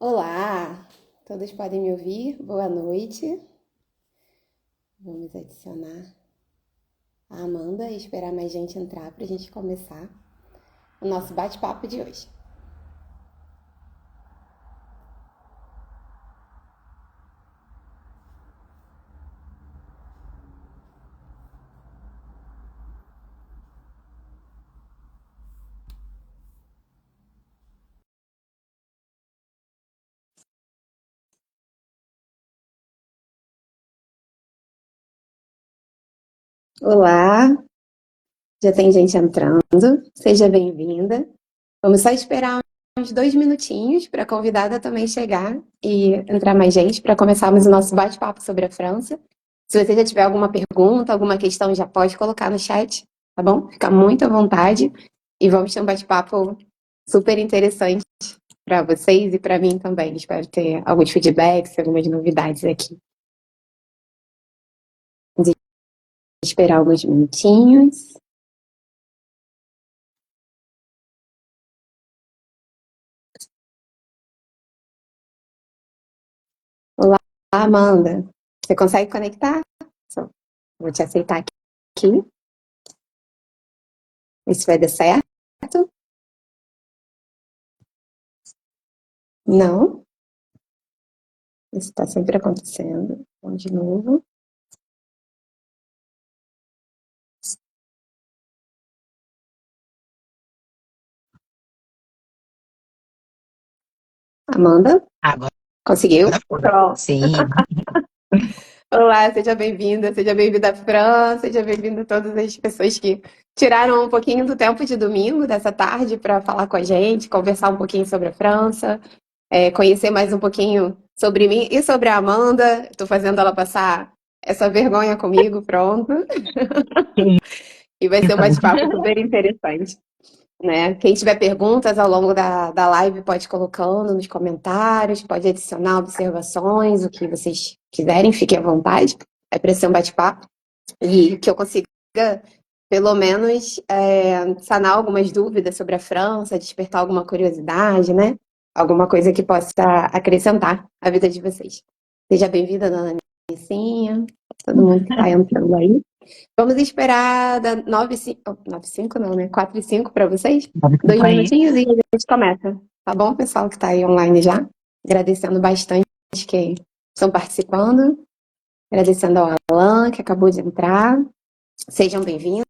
Olá, todos podem me ouvir? Boa noite. Vamos adicionar a Amanda e esperar mais gente entrar para a gente começar o nosso bate-papo de hoje. Olá, já tem gente entrando. Seja bem-vinda. Vamos só esperar uns 2 minutinhos para a convidada também chegar e entrar mais gente para começarmos o nosso bate-papo sobre a França. Se você já tiver alguma pergunta, alguma questão, já pode colocar no chat, tá bom? Fica muito à vontade e vamos ter um bate-papo super interessante para vocês e para mim também. Espero ter alguns feedbacks, algumas novidades aqui. Vamos esperar alguns minutinhos. Olá, Amanda. Você consegue conectar? Só vou te aceitar aqui. Ver se vai dar certo. Não. Isso está sempre acontecendo. Vamos de novo. Amanda, Agora conseguiu? foi. Pronto. Sim. Olá, seja bem-vinda à França, seja bem-vinda a todas as pessoas que tiraram um pouquinho do tempo de domingo, dessa tarde, para falar com a gente, conversar um pouquinho sobre a França, conhecer mais um pouquinho sobre mim e sobre a Amanda. Estou fazendo ela passar essa vergonha comigo, pronto. E vai ser um bate-papo super interessante, né? Quem tiver perguntas ao longo da live pode ir colocando nos comentários, pode adicionar observações, o que vocês quiserem, fiquem à vontade. É para ser um bate-papo e que eu consiga, pelo menos, sanar algumas dúvidas sobre a França, despertar alguma curiosidade, né? Alguma coisa que possa acrescentar à vida de vocês. Seja bem-vinda, dona Nicinha, todo mundo que está entrando aí. Vamos esperar da 9 e 5 não, né? 4 e 5 para vocês? 2 minutinhos e a gente começa. Tá bom, pessoal que está aí online já? Agradecendo bastante que estão participando. Agradecendo ao Alan, que acabou de entrar. Sejam bem-vindos.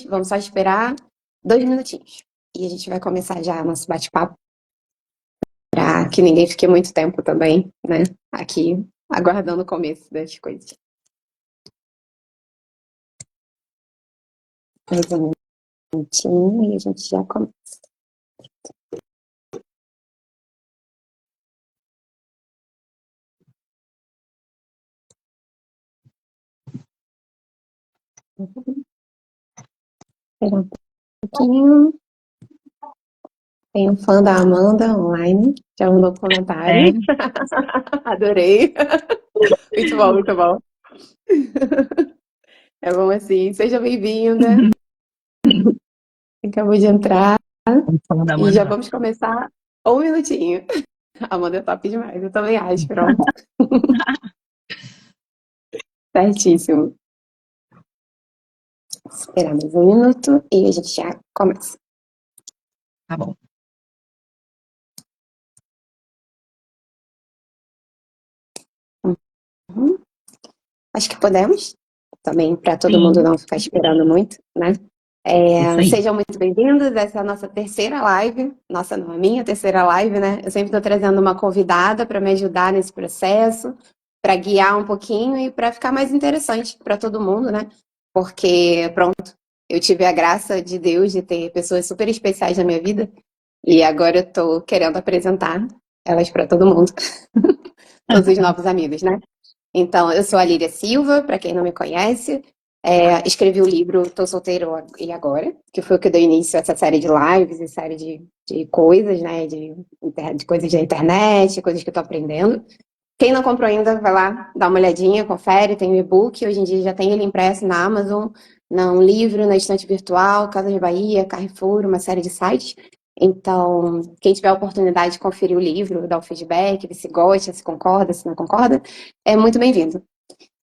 Vamos só esperar 2 minutinhos. E a gente vai começar já nosso bate-papo. Para que ninguém fique muito tempo também, né? Aqui, aguardando o começo das coisas. Mais um minutinho e a gente já começa. Esperar um pouquinho. Tem um fã da Amanda online, já mandou comentário. Adorei. Muito bom, muito bom. É bom assim. Seja bem-vinda. Acabou de entrar e já vamos começar 1 minutinho. A Amanda é top demais, eu também acho. Pronto. Certíssimo. Esperar mais 1 minuto e a gente já começa. Tá bom. Uhum. Acho que podemos. Também para todo Sim. mundo não ficar esperando muito, né? Isso aí. Sejam muito bem-vindos. Essa é a nossa terceira live. Nossa, não, a minha terceira live, né? Eu sempre estou trazendo uma convidada para me ajudar nesse processo, para guiar um pouquinho e para ficar mais interessante para todo mundo, né? Porque, pronto, eu tive a graça de Deus de ter pessoas super especiais na minha vida e agora eu estou querendo apresentar elas para todo mundo, todos os novos amigos, né? Então, eu sou a Líria Silva, para quem não me conhece. Escrevi o livro Tô Solteiro e Agora, que foi o que deu início a essa série de lives e série de coisas, né? De coisas da internet, coisas que eu tô aprendendo. Quem não comprou ainda, vai lá, dá uma olhadinha, confere, tem o e-book. Hoje em dia já tem ele impresso na Amazon, um livro na estante virtual, Casa de Bahia, Carrefour, uma série de sites. Então, quem tiver a oportunidade de conferir o livro, dar o feedback, ver se gosta, se concorda, se não concorda, é muito bem-vindo.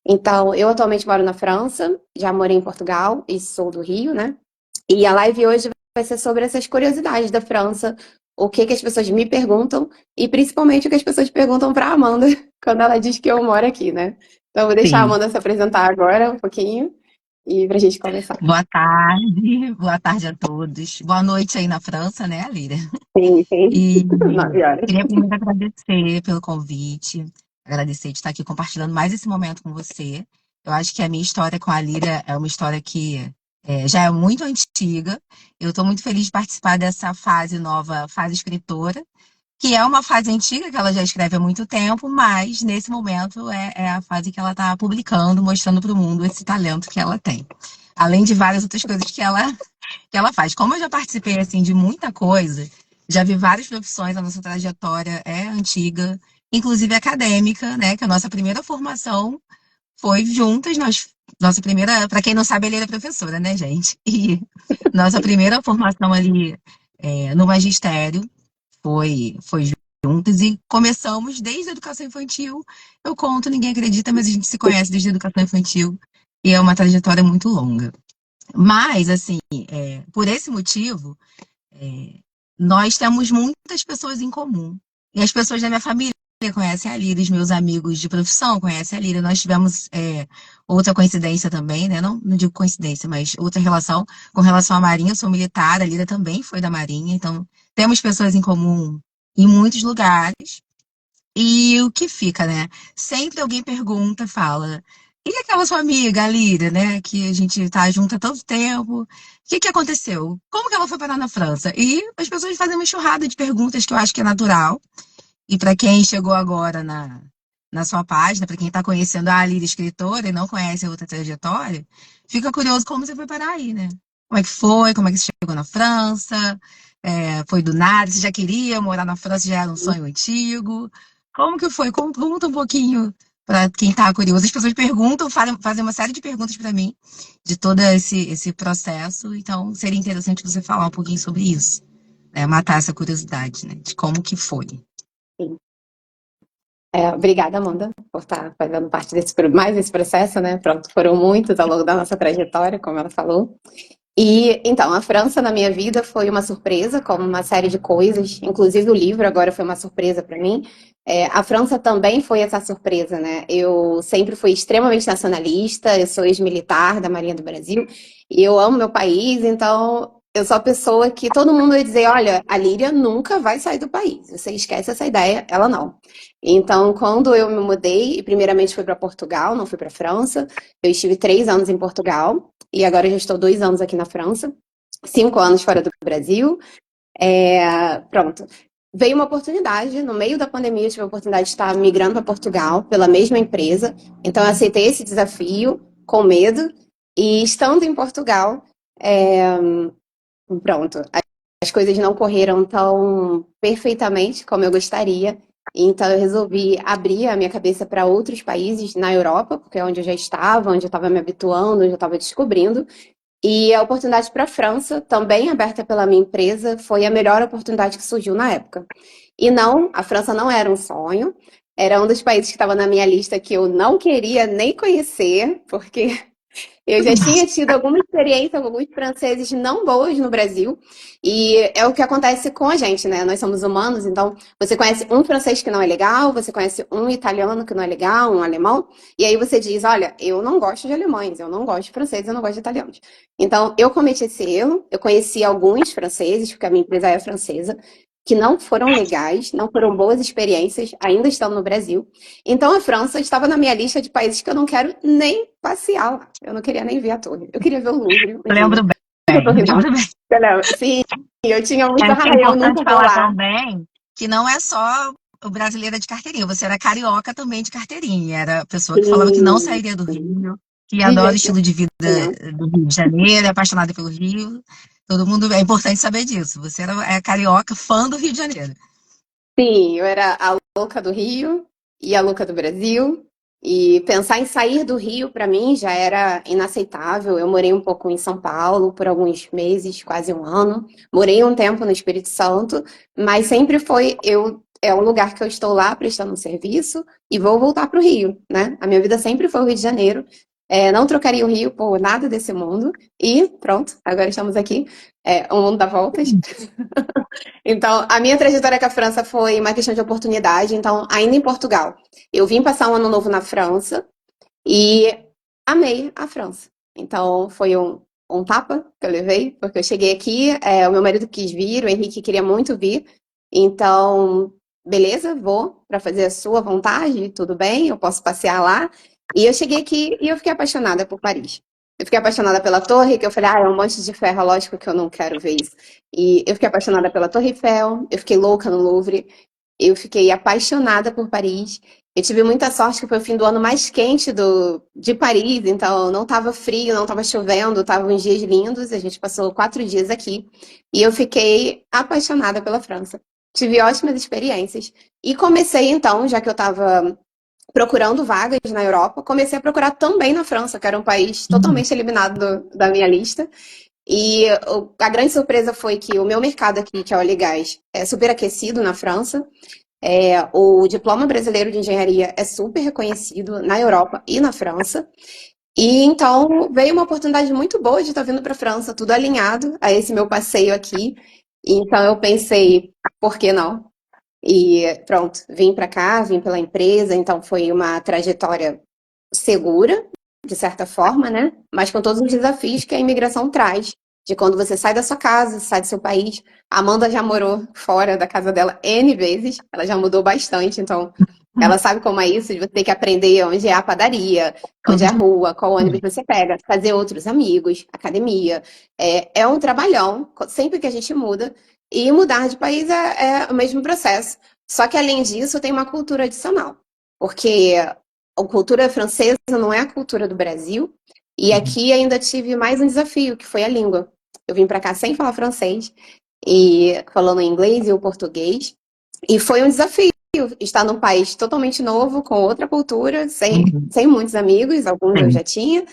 Então, eu atualmente moro na França, já morei em Portugal e sou do Rio, né? E a live hoje vai ser sobre essas curiosidades da França, o que que as pessoas me perguntam e principalmente o que as pessoas perguntam para Amanda quando ela diz que eu moro aqui, né? Então, eu vou deixar a Sim. Amanda se apresentar agora um pouquinho e para a gente conversar. Boa tarde a todos. Boa noite aí na França, né, Líria? Sim, sim. E 9 horas. queria primeiro agradecer pelo convite, agradecer de estar aqui compartilhando mais esse momento com você. Eu acho que a minha história com a Líria é uma história que já é muito antiga. Eu estou muito feliz de participar dessa fase nova, fase escritora, que é uma fase antiga, que ela já escreve há muito tempo, mas nesse momento é a fase que ela está publicando, mostrando para o mundo esse talento que ela tem. Além de várias outras coisas que ela faz. Como eu já participei assim de muita coisa, já vi várias profissões, a nossa trajetória é antiga, inclusive acadêmica, né? Que a nossa primeira formação foi juntas, nossa primeira, para quem não sabe, ele era professora, né, gente? E nossa primeira formação ali no magistério foi juntas e começamos desde a educação infantil. Eu conto, ninguém acredita, mas a gente se conhece desde a educação infantil e é uma trajetória muito longa. Mas, assim, por esse motivo, é, nós temos muitas pessoas em comum. E as pessoas da minha família conhecem a Lira, os meus amigos de profissão conhecem a Lira. Nós tivemos outra coincidência também, né? Não digo coincidência, mas outra relação com relação à Marinha. Eu sou militar, a Lira também foi da Marinha. Então, temos pessoas em comum em muitos lugares. E o que fica, né? Sempre alguém pergunta, fala. E aquela sua amiga, a Líria, né? Que a gente tá junto há tanto tempo. O que que aconteceu? Como que ela foi parar na França? E as pessoas fazem uma enxurrada de perguntas que eu acho que é natural. E para quem chegou agora na sua página, para quem está conhecendo a Líria escritora e não conhece a outra trajetória, fica curioso como você foi parar aí, né? Como é que foi? Como é que você chegou na França? Foi do nada? Você já queria morar na França? Já era um sonho antigo? Como que foi? Conta um pouquinho para quem está curioso. As pessoas perguntam, fazem uma série de perguntas para mim de todo esse processo. Então, seria interessante você falar um pouquinho sobre isso, né? Matar essa curiosidade, né? De como que foi. Sim. Obrigada, Amanda, por estar fazendo parte mais desse processo, né? Pronto, foram muitos ao longo da nossa trajetória, como ela falou. E então, a França na minha vida foi uma surpresa, como uma série de coisas, inclusive o livro agora foi uma surpresa para mim. A França também foi essa surpresa, né? Eu sempre fui extremamente nacionalista, eu sou ex-militar da Marinha do Brasil e eu amo meu país, então eu sou a pessoa que todo mundo vai dizer: olha, a Líria nunca vai sair do país, você esquece essa ideia, ela não. Então, quando eu me mudei, e primeiramente fui para Portugal, não fui para França, eu estive 3 anos em Portugal. E agora eu já estou 2 anos aqui na França, 5 anos fora do Brasil. Pronto. Veio uma oportunidade, no meio da pandemia, eu tive a oportunidade de estar migrando para Portugal pela mesma empresa. Então, eu aceitei esse desafio com medo. E estando em Portugal, é, pronto, as coisas não correram tão perfeitamente como eu gostaria. Então, eu resolvi abrir a minha cabeça para outros países na Europa, porque é onde eu já estava, onde eu estava me habituando, onde eu estava descobrindo. E a oportunidade para a França, também aberta pela minha empresa, foi a melhor oportunidade que surgiu na época. E não, a França não era um sonho, era um dos países que estava na minha lista que eu não queria nem conhecer, porque eu já tinha tido alguma experiência com alguns franceses não boas no Brasil, e é o que acontece com a gente, né? Nós somos humanos, então você conhece um francês que não é legal, você conhece um italiano que não é legal, um alemão, e aí você diz: olha, eu não gosto de alemães, eu não gosto de franceses, eu não gosto de italianos. Então eu cometi esse erro, eu conheci alguns franceses, porque a minha empresa é francesa, que não foram legais, não foram boas experiências, ainda estão no Brasil. Então a França estava na minha lista de países que eu não quero nem passear lá. Eu não queria nem ver a torre. Eu queria ver o Louvre um Eu dia. lembro A bem, Torre lembro Eiffel. bem. Sim, eu tinha muito, Acho que é eu importante nunca vou falar lá. também que não é só o brasileira de carteirinha, você era carioca também de carteirinha, era a pessoa que falava que não Sim, sairia do Rio, que adora o viver estilo de vida sonhando. do Rio de Janeiro, é apaixonada pelo Rio. Todo mundo, é importante saber disso. Você é carioca, fã do Rio de Janeiro. Sim, eu era a louca do Rio e a louca do Brasil. E pensar em sair do Rio, para mim, já era inaceitável. Eu morei um pouco em São Paulo por alguns meses, quase um ano. Morei um tempo no Espírito Santo, mas sempre foi é um lugar que eu estou lá prestando um serviço e vou voltar para o Rio, né? A minha vida sempre foi o Rio de Janeiro. Não trocaria o Rio por nada desse mundo. E pronto, agora estamos aqui. O mundo dá voltas. Então, a minha trajetória com a França foi uma questão de oportunidade. Então, ainda em Portugal, eu vim passar um ano novo na França e amei a França. Então, foi um tapa que eu levei, porque eu cheguei aqui, o meu marido quis vir, o Henrique queria muito vir. Então, beleza, vou para fazer a sua vontade, tudo bem, eu posso passear lá. E eu cheguei aqui e eu fiquei apaixonada por Paris. Eu fiquei apaixonada pela torre, que eu falei, é um monte de ferro, lógico que eu não quero ver isso. E eu fiquei apaixonada pela Torre Eiffel, eu fiquei louca no Louvre, eu fiquei apaixonada por Paris. Eu tive muita sorte que foi o fim do ano mais quente de Paris, então não estava frio, não estava chovendo, estavam uns dias lindos. A gente passou 4 dias aqui e eu fiquei apaixonada pela França. Tive ótimas experiências e comecei então, já que eu estava procurando vagas na Europa, comecei a procurar também na França, que era um país Uhum. totalmente eliminado da minha lista. E a grande surpresa foi que o meu mercado aqui, que é óleo e gás, é super aquecido na França. O diploma brasileiro de engenharia é super reconhecido na Europa e na França. E então veio uma oportunidade muito boa de estar vindo para a França, tudo alinhado a esse meu passeio aqui. Então eu pensei, por que não? E pronto, vim para cá, vim pela empresa, então foi uma trajetória segura, de certa forma, né? Mas com todos os desafios que a imigração traz. De quando você sai da sua casa, sai do seu país. A Amanda já morou fora da casa dela N vezes, ela já mudou bastante, então ela sabe como é isso, de você ter que aprender onde é a padaria, onde é a rua, qual ônibus você pega, fazer outros amigos, academia. É um trabalhão, sempre que a gente muda. E mudar de país é o mesmo processo. Só que, além disso, tem uma cultura adicional. Porque a cultura francesa não é a cultura do Brasil. E aqui ainda tive mais um desafio, que foi a língua. Eu vim para cá sem falar francês, e falando inglês e o português. E foi um desafio estar num país totalmente novo, com outra cultura, Uhum. sem muitos amigos, alguns eu Sim. já tinha,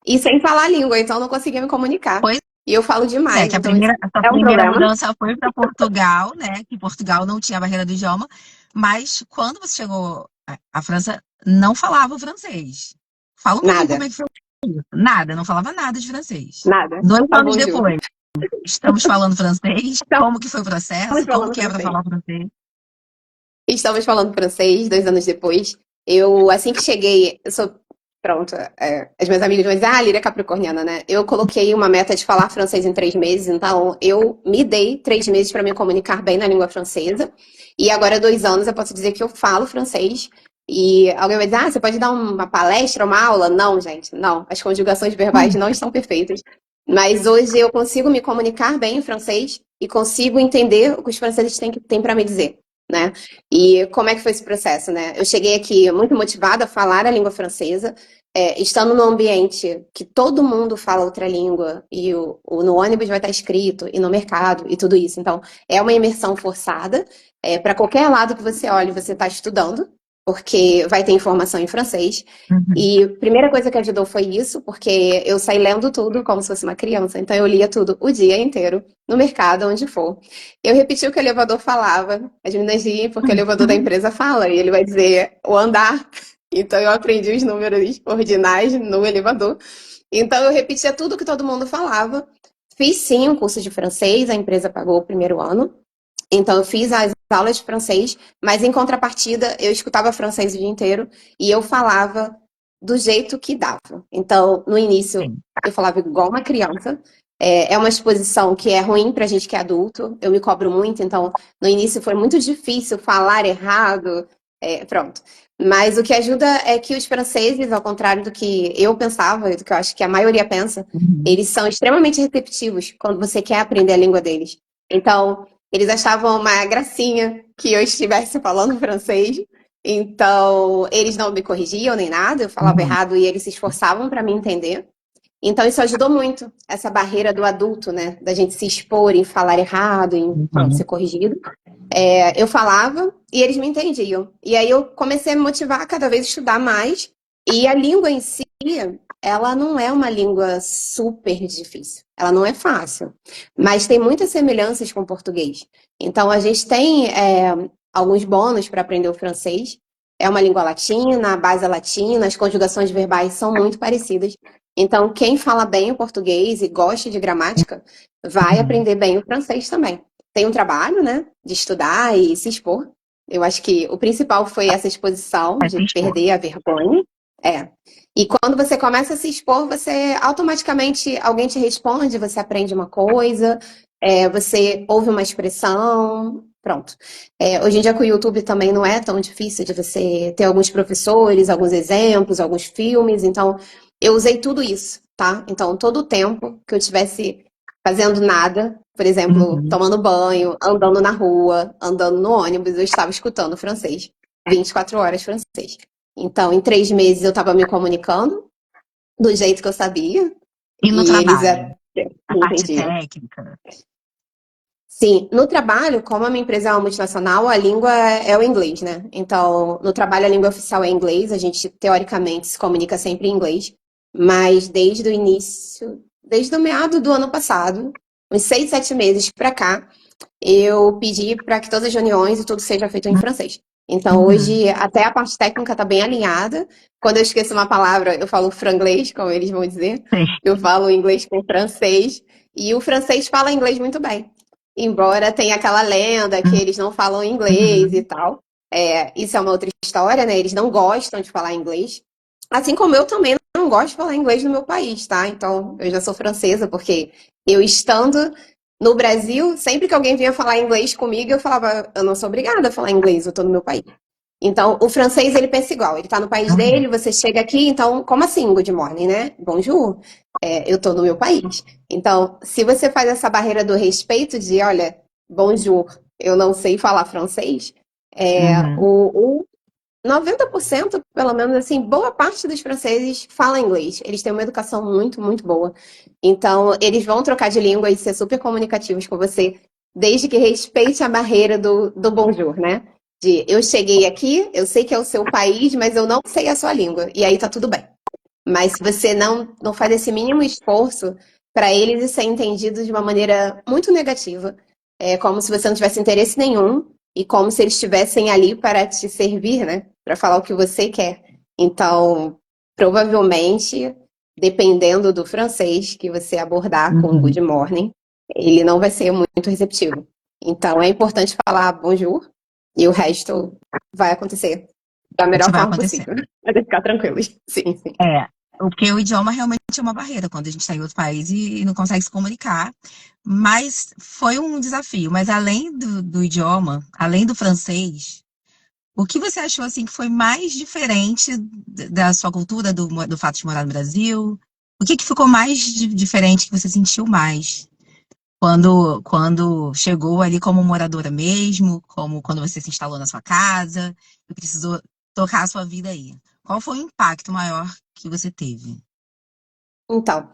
e sem falar a língua, então não conseguia me comunicar. Pois E eu falo é, demais, que então isso a sua é um primeira problema. mudança foi para Portugal, né? Que Portugal não tinha barreira do idioma, mas quando você chegou à França, não falava o francês. Fala um pouquinho como Nada, é que foi isso. Nada, não falava nada de francês. nada. Dois Só anos bonjour. depois, estamos falando francês. Então, Como que foi o estamos processo? Como falando que é para francês. falar francês? Estamos falando francês 2 anos depois. Eu, assim que cheguei, eu sou. Pronto, as minhas amigas vão dizer, Líria é capricorniana, né? Eu coloquei uma meta de falar francês em 3 meses, então eu me dei 3 meses para me comunicar bem na língua francesa. E agora, 2 anos, eu posso dizer que eu falo francês. E alguém vai dizer, você pode dar uma palestra, uma aula? Não, gente, não. As conjugações verbais não estão perfeitas. Mas hoje eu consigo me comunicar bem em francês e consigo entender o que os franceses têm para me dizer, né? E como é que foi esse processo, né? Eu cheguei aqui muito motivada a falar a língua francesa, estando num ambiente que todo mundo fala outra língua, e no ônibus vai estar escrito, e no mercado, e tudo isso. Então, é uma imersão forçada. Para qualquer lado que você olhe, você está estudando, porque vai ter informação em francês. Uhum. E a primeira coisa que ajudou foi isso, porque eu saí lendo tudo como se fosse uma criança. Então, eu lia tudo o dia inteiro, no mercado, onde for. Eu repeti o que o elevador falava. As meninas riem porque o elevador da empresa fala e ele vai dizer o andar. Então eu aprendi os números ordinais no elevador. Então eu repetia tudo que todo mundo falava. Fiz sim um curso de francês, a empresa pagou o primeiro ano. Então eu fiz as aulas de francês, mas em contrapartida eu escutava francês o dia inteiro e eu falava do jeito que dava. Então no início Sim. eu falava igual uma criança. É uma exposição que é ruim pra gente que é adulto. Eu me cobro muito, então no início foi muito difícil falar errado. Pronto. Mas o que ajuda é que os franceses, ao contrário do que eu pensava, e do que eu acho que a maioria pensa, Uhum. eles são extremamente receptivos quando você quer aprender a língua deles. Então, eles achavam uma gracinha que eu estivesse falando francês. Então, eles não me corrigiam nem nada, eu falava Uhum. errado e eles se esforçavam para me entender. Então, isso ajudou muito, essa barreira do adulto, né? Da gente se expor em falar errado, em pronto, Uhum. ser corrigido. Eu falava e eles me entendiam. E aí eu comecei a me motivar a cada vez estudar mais E a língua em si, ela não é uma língua super difícil. Ela não é fácil, mas tem muitas semelhanças com o português. Então, a gente tem alguns bônus para aprender o francês. É uma língua latina, a base é latina, as conjugações verbais são muito parecidas. Então, quem fala bem o português e gosta de gramática, vai Uhum. aprender bem o francês também. Tem um trabalho, né, de estudar e se expor. Eu acho que o principal foi essa exposição, Vai de se expor. perder a vergonha. É. E quando você começa a se expor, você automaticamente alguém te responde, você aprende uma coisa, você ouve uma expressão, pronto. Hoje em dia com o YouTube também não é tão difícil de você ter alguns professores, alguns exemplos, alguns filmes, então eu usei tudo isso, tá? Então todo o tempo que eu tivesse fazendo nada, por exemplo, Uhum. tomando banho, andando na rua, andando no ônibus, eu estava escutando francês. 24 horas francês. Então, em 3 meses eu estava me comunicando do jeito que eu sabia, E no e eles trabalho? A parte entendiam. técnica? Sim, no trabalho, como a minha empresa é uma multinacional, a língua é o inglês, né? Então, no trabalho a língua oficial é inglês, a gente teoricamente se comunica sempre em inglês, mas desde o início, desde o meado do ano passado, uns 6, 7 meses para cá, eu pedi para que todas as reuniões e tudo seja feito em francês. Então, Uhum. hoje, até a parte técnica está bem alinhada. Quando eu esqueço uma palavra, eu falo franglês, como eles vão dizer. Sim. Eu falo inglês com francês. E o francês fala inglês muito bem. Embora tenha aquela lenda que eles não falam inglês e Uhum. tal. Isso é uma outra história, né? Eles não gostam de falar inglês. Assim como eu também não gosto de falar inglês no meu país, tá? Então, eu já sou francesa, porque eu estando no Brasil, sempre que alguém vinha falar inglês comigo, eu falava, eu não sou obrigada a falar inglês, eu tô no meu país. Então, o francês, ele pensa igual, ele tá no país Uhum. dele, você chega aqui, então, como assim, good morning, né? Bonjour, eu tô no meu país. Então, se você faz essa barreira do respeito de, olha, bonjour, eu não sei falar francês, Uhum. o 90%, pelo menos assim, boa parte dos franceses fala inglês. Eles têm uma educação muito, muito boa. Então, eles vão trocar de língua e ser super comunicativos com você, desde que respeite a barreira do bonjour, né? De eu cheguei aqui, eu sei que é o seu país, mas eu não sei a sua língua. E aí tá tudo bem. Mas se você não faz esse mínimo esforço para eles, isso é entendido de uma maneira muito negativa. É como se você não tivesse interesse nenhum e como se eles estivessem ali para te servir, né? Para falar o que você quer. Então, provavelmente, dependendo do francês que você abordar com Uhum. good morning, ele não vai ser muito receptivo. Então, é importante falar bonjour e o resto vai acontecer da Isso melhor vai forma acontecer. possível. Para ficar tranquilos. Sim, sim. É, porque o idioma realmente é uma barreira quando a gente está em outro país e não consegue se comunicar. Mas foi um desafio. Mas além do idioma, além do francês, o que você achou assim que foi mais diferente da sua cultura, do fato de morar no Brasil? O que ficou mais diferente que você sentiu mais quando chegou ali como moradora mesmo, como quando você se instalou na sua casa e precisou tocar a sua vida aí? Qual foi o impacto maior que você teve? Então,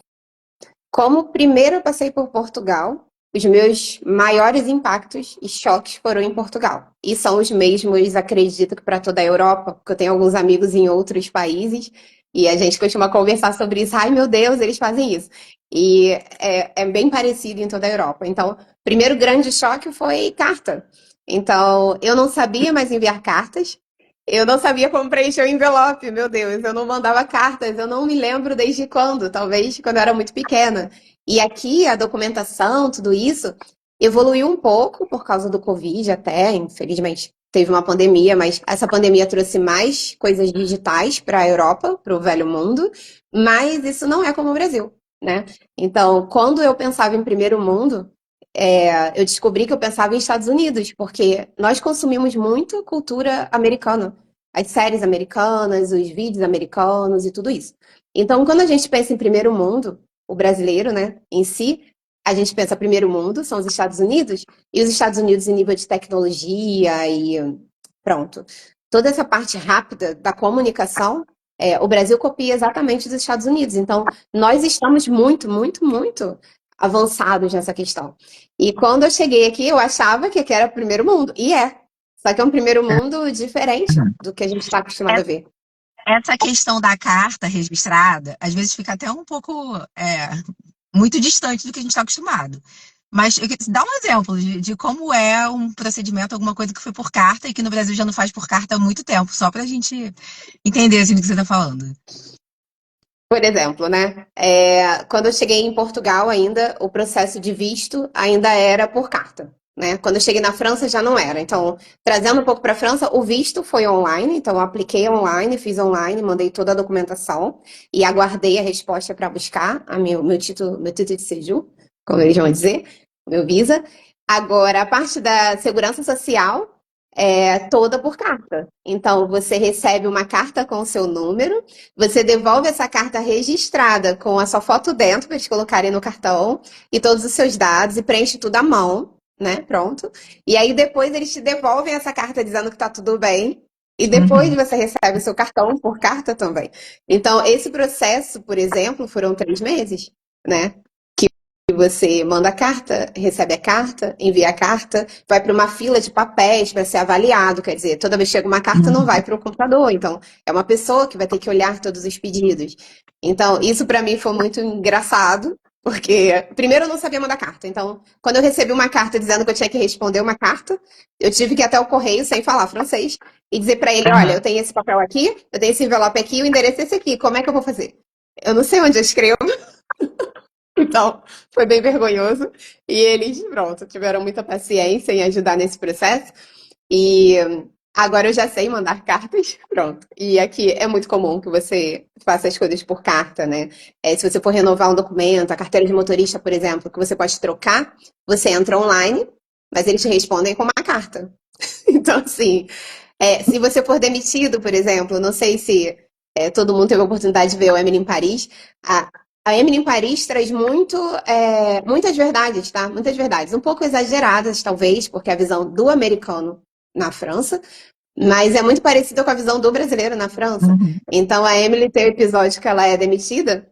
como primeiro eu passei por Portugal, os meus maiores impactos e choques foram em Portugal. E são os mesmos, acredito que para toda a Europa, porque eu tenho alguns amigos em outros países e a gente costuma conversar sobre isso. Ai, meu Deus, eles fazem isso. E é bem parecido em toda a Europa. Então, primeiro grande choque foi carta. Então, eu não sabia mais enviar cartas. Eu não sabia como preencher o envelope, meu Deus, eu não mandava cartas, eu não me lembro desde quando, talvez quando eu era muito pequena. E aqui a documentação, tudo isso, evoluiu um pouco por causa do Covid até, infelizmente. Teve uma pandemia, mas essa pandemia trouxe mais coisas digitais para a Europa, para o velho mundo, mas isso não é como o Brasil, né? Então, quando eu pensava em primeiro mundo, eu descobri que eu pensava em Estados Unidos, porque nós consumimos muito cultura americana, as séries americanas, os vídeos americanos e tudo isso. Então, quando a gente pensa em primeiro mundo, o brasileiro, né, em si, a gente pensa primeiro mundo, são os Estados Unidos, e os Estados Unidos em nível de tecnologia e pronto. Toda essa parte rápida da comunicação, o Brasil copia exatamente dos Estados Unidos. Então, nós estamos muito, muito, muito avançados nessa questão. E quando eu cheguei aqui, eu achava que aqui era o primeiro mundo. E é. Só que é um primeiro mundo diferente Uhum. do que a gente está acostumado É, a ver. essa questão da carta registrada, às vezes fica até um pouco muito distante do que a gente está acostumado. Mas dá um exemplo de como é um procedimento, alguma coisa que foi por carta e que no Brasil já não faz por carta há muito tempo, só para a gente entender assim, do que você está falando. Por exemplo, né? Quando eu cheguei em Portugal ainda, o processo de visto ainda era por carta, né? Quando eu cheguei na França já não era. Então, trazendo um pouco para a França, o visto foi online, então eu apliquei online, fiz online, mandei toda a documentação e aguardei a resposta para buscar meu título de séjour, como eles vão dizer, meu visa. Agora, a parte da segurança social é toda por carta. Então, você recebe uma carta com o seu número, você devolve essa carta registrada com a sua foto dentro para eles colocarem no cartão e todos os seus dados e preenche tudo à mão, né? Pronto. E aí depois eles te devolvem essa carta dizendo que tá tudo bem. E depois Uhum, você recebe o seu cartão por carta também. Então, esse processo, por exemplo, foram 3 meses, né? Que você manda a carta, recebe a carta, envia a carta, vai para uma fila de papéis para ser avaliado. Quer dizer, toda vez que chega uma carta, não vai uhum. para o computador. Então, é uma pessoa que vai ter que olhar todos os pedidos. Então, isso para mim foi muito engraçado, porque primeiro eu não sabia mandar carta. Então, quando eu recebi uma carta dizendo que eu tinha que responder uma carta, eu tive que ir até o correio sem falar francês e dizer para ele: olha, eu Aham. tenho esse papel aqui, eu tenho esse envelope aqui, o endereço é esse aqui. Como é que eu vou fazer? Eu não sei onde eu escrevo. Então, foi bem vergonhoso. E eles, pronto, tiveram muita paciência em ajudar nesse processo. E agora eu já sei mandar cartas, pronto. E aqui é muito comum que você faça as coisas por carta, né? Se você for renovar um documento, a carteira de motorista, por exemplo, que você pode trocar, você entra online, mas eles te respondem com uma carta. Então, assim, se você for demitido, por exemplo, não sei se todo mundo teve a oportunidade de ver o Emily em Paris. A, a Emily em Paris traz muitas verdades, tá? Muitas verdades. Um pouco exageradas, talvez, porque é a visão do americano na França, mas é muito parecida com a visão do brasileiro na França. Uhum. Então, a Emily tem um episódio que ela é demitida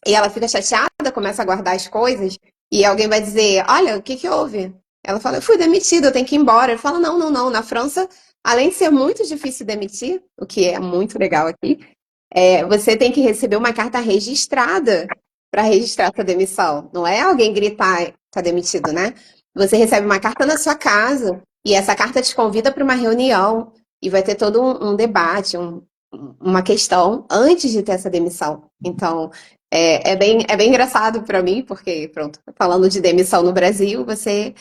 e ela fica chateada, começa a guardar as coisas, e alguém vai dizer: olha, o que que houve? Ela fala: eu fui demitida, eu tenho que ir embora. Ele fala: não, não, não. Na França, além de ser muito difícil demitir, o que é muito legal aqui, você tem que receber uma carta registrada para registrar sua demissão. Não é alguém gritar, tá demitido, né? Você recebe uma carta na sua casa e essa carta te convida para uma reunião e vai ter todo um debate, uma questão antes de ter essa demissão. Então, é bem engraçado para mim, porque, pronto, falando de demissão no Brasil, você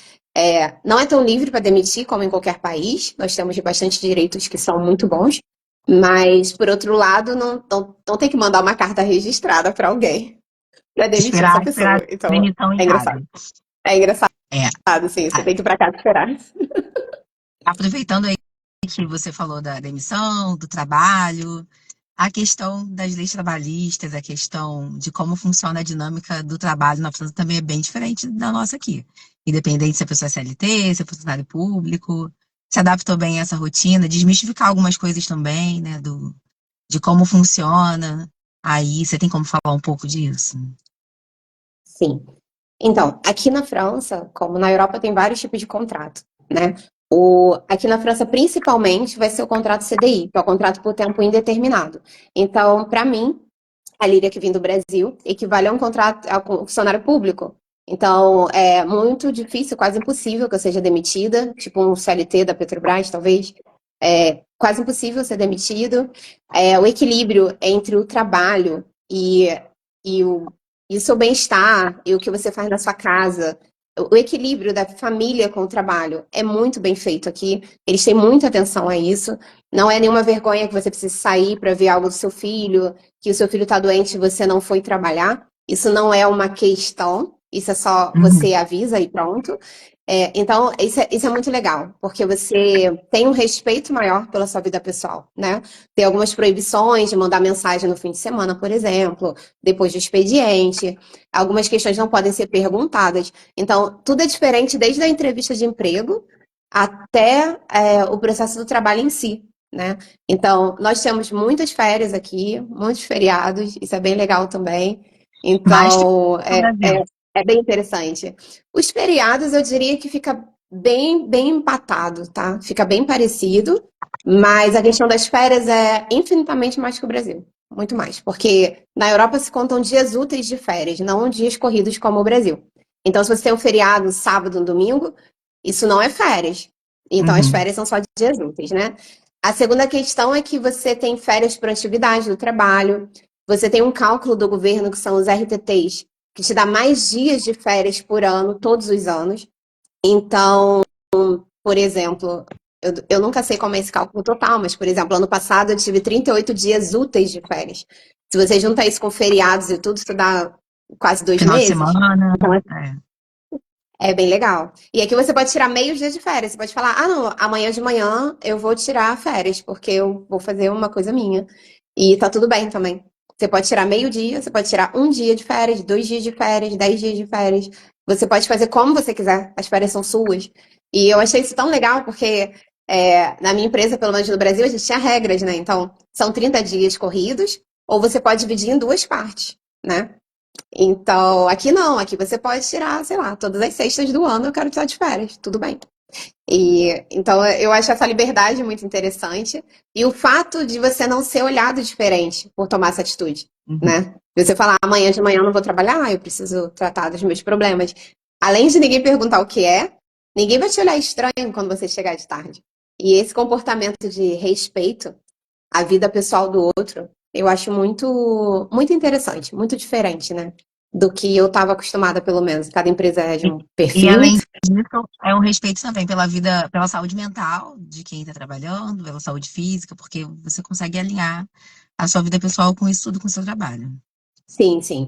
não é tão livre para demitir como em qualquer país. Nós temos bastante direitos que são muito bons. Mas, por outro lado, não tem que mandar uma carta registrada para alguém para demitir essa Esperar pessoa. a Então, demissão em é casa. engraçado. É engraçado, É, sim. Você a- tem que ir para casa esperar. aproveitando aí que você falou da demissão, do trabalho, a questão das leis trabalhistas, a questão de como funciona a dinâmica do trabalho na França também é bem diferente da nossa aqui. Independente se a pessoa é CLT, se é funcionário público, se adaptou bem a essa rotina, desmistificar algumas coisas também, né, de como funciona. Aí, você tem como falar um pouco disso? Sim. Então, aqui na França, como na Europa, tem vários tipos de contrato, né? Aqui na França, principalmente, vai ser o contrato CDI, que é o contrato por tempo indeterminado. Então, para mim, a Líria que vem do Brasil equivale a um contrato a um funcionário público. Então, é muito difícil, quase impossível que eu seja demitida, tipo um CLT da Petrobras, talvez. É quase impossível ser demitido. O equilíbrio entre o trabalho e o seu bem-estar e o que você faz na sua casa, o equilíbrio da família com o trabalho é muito bem feito aqui. Eles têm muita atenção a isso. Não é nenhuma vergonha que você precise sair para ver algo do seu filho, que o seu filho está doente e você não foi trabalhar. Isso não é uma questão, isso é só Uhum. você avisa e pronto. Então, isso é muito legal, porque você tem um respeito maior pela sua vida pessoal, né? Tem algumas proibições de mandar mensagem no fim de semana, por exemplo, depois do expediente. Algumas questões não podem ser perguntadas. Então, tudo é diferente desde a entrevista de emprego até o processo do trabalho em si, né? Então, nós temos muitas férias aqui, muitos feriados, isso é bem legal também. Mais que Então, no Brasil. é bem interessante. Os feriados, eu diria que fica bem, bem empatado, tá? Fica bem parecido. Mas a questão das férias é infinitamente mais que o Brasil. Muito mais. Porque na Europa se contam dias úteis de férias, não dias corridos como o Brasil. Então, se você tem um feriado sábado e domingo, isso não é férias. Então, as Uhum. férias são só dias úteis, né? A segunda questão é que você tem férias por atividade do trabalho, você tem um cálculo do governo, que são os RTTs, que te dá mais dias de férias por ano, todos os anos. Então, por exemplo, eu nunca sei como é esse cálculo total, mas, por exemplo, ano passado eu tive 38 dias úteis de férias. Se você junta isso com feriados e tudo, isso dá quase 2 Final de meses. semana. Então, É. é bem legal. E aqui você pode tirar meio dia de férias. Você pode falar, ah, não, amanhã de manhã eu vou tirar férias, porque eu vou fazer uma coisa minha. E tá tudo bem também. Você pode tirar meio dia, você pode tirar um dia de férias, 2 dias de férias, 10 dias de férias. Você pode fazer como você quiser. As férias são suas. E eu achei isso tão legal, porque na minha empresa, pelo menos no Brasil, a gente tinha regras, né? Então, são 30 dias corridos, ou você pode dividir em duas partes, né? Então, aqui não, aqui você pode tirar, sei lá, todas as sextas do ano eu quero tirar de férias, tudo bem. E então eu acho essa liberdade muito interessante e o fato de você não ser olhado diferente por tomar essa atitude, Uhum. né? De você falar, amanhã de manhã eu não vou trabalhar, eu preciso tratar dos meus problemas. Além de ninguém perguntar o que é, ninguém vai te olhar estranho quando você chegar de tarde. E esse comportamento de respeito à vida pessoal do outro, eu acho muito, muito interessante, muito diferente, né? Do que eu estava acostumada, pelo menos. Cada empresa é de E, um e perfil. além disso, é um respeito também pela vida, pela saúde mental de quem está trabalhando, pela saúde física, porque você consegue alinhar a sua vida pessoal com isso tudo, com o seu trabalho. Sim, sim.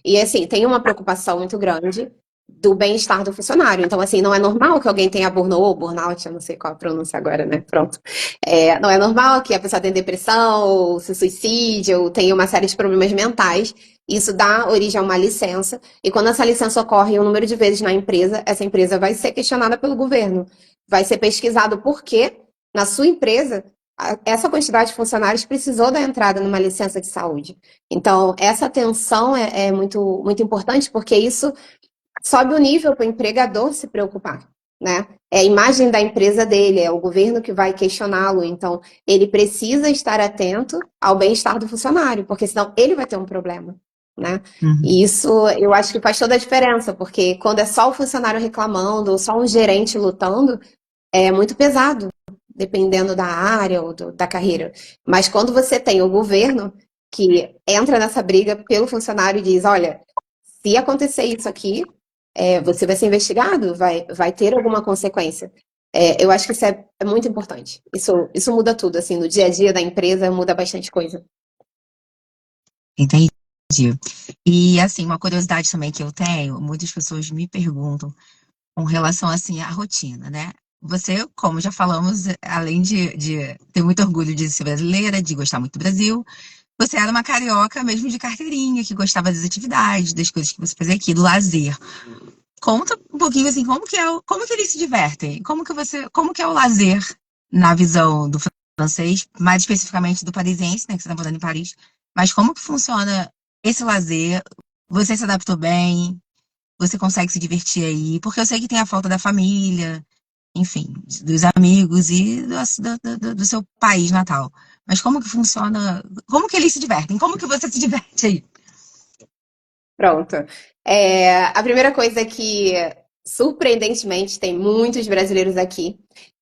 E assim, tem uma preocupação muito grande do bem-estar do funcionário. Então, assim, não é normal que alguém tenha burnout ou burnout, eu não sei qual a pronúncia agora, né? Pronto. Não é normal que a pessoa tenha depressão, ou se suicide, ou tenha uma série de problemas mentais. Isso dá origem a uma licença. E quando essa licença ocorre um número de vezes na empresa, essa empresa vai ser questionada pelo governo. Vai ser pesquisado por que, na sua empresa, essa quantidade de funcionários precisou da entrada numa licença de saúde. Então, essa atenção é muito, muito importante, porque isso sobe o nível para o empregador se preocupar, né? É a imagem da empresa dele, é o governo que vai questioná-lo. Então, ele precisa estar atento ao bem-estar do funcionário, porque senão ele vai ter um problema, né? Uhum. E isso eu acho que faz toda a diferença, porque quando é só o funcionário reclamando ou só um gerente lutando, é muito pesado, dependendo da área ou da carreira. Mas quando você tem o governo que entra nessa briga pelo funcionário e diz: olha, se acontecer isso aqui, você vai ser investigado, vai ter alguma consequência. Eu acho que isso é muito importante. Isso muda tudo, assim, no dia a dia da empresa muda bastante coisa. Entendi. E assim, uma curiosidade também que eu tenho, muitas pessoas me perguntam com relação assim à rotina, né? Você, como já falamos, além de ter muito orgulho de ser brasileira, de gostar muito do Brasil, você era uma carioca mesmo de carteirinha, que gostava das atividades, das coisas que você fazia aqui, do lazer. Conta um pouquinho assim, como que eles se divertem? Como que é o lazer na visão do francês, mais especificamente do parisiense, né, que você está morando em Paris, mas como que funciona esse lazer? Você se adaptou bem? Você consegue se divertir aí? Porque eu sei que tem a falta da família, enfim, dos amigos e do seu país natal. Mas como que funciona? Como que eles se divertem? Como que você se diverte aí? Pronto. A primeira coisa é que, surpreendentemente, tem muitos brasileiros aqui.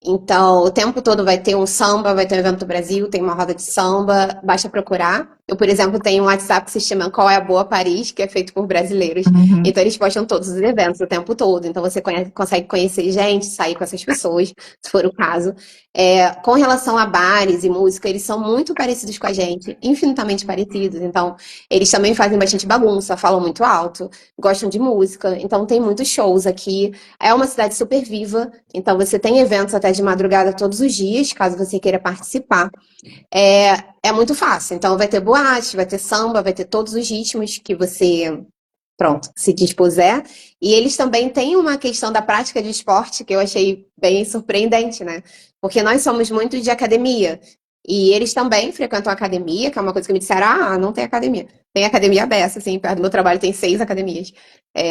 Então, o tempo todo vai ter um samba, vai ter um evento do Brasil, tem uma roda de samba, basta procurar. Eu, por exemplo, tenho um WhatsApp que se chama Qual é a Boa Paris, que é feito por brasileiros. Uhum. Então, eles postam todos os eventos o tempo todo. Então, você consegue conhecer gente, sair com essas pessoas, se for o caso. Com relação a bares e música, eles são muito parecidos com a gente, infinitamente parecidos. Então, eles também fazem bastante bagunça, falam muito alto, gostam de música, então tem muitos shows aqui. É uma cidade super viva, então você tem eventos até de madrugada todos os dias, caso você queira participar. É muito fácil, então vai ter boate, vai ter samba, vai ter todos os ritmos que você, pronto, se dispuser. E eles também têm uma questão da prática de esporte que eu achei bem surpreendente, né? Porque nós somos muito de academia. E eles também frequentam academia, que é uma coisa que me disseram, ah, não tem academia. Tem academia aberta, assim, perto do meu trabalho tem 6 academias.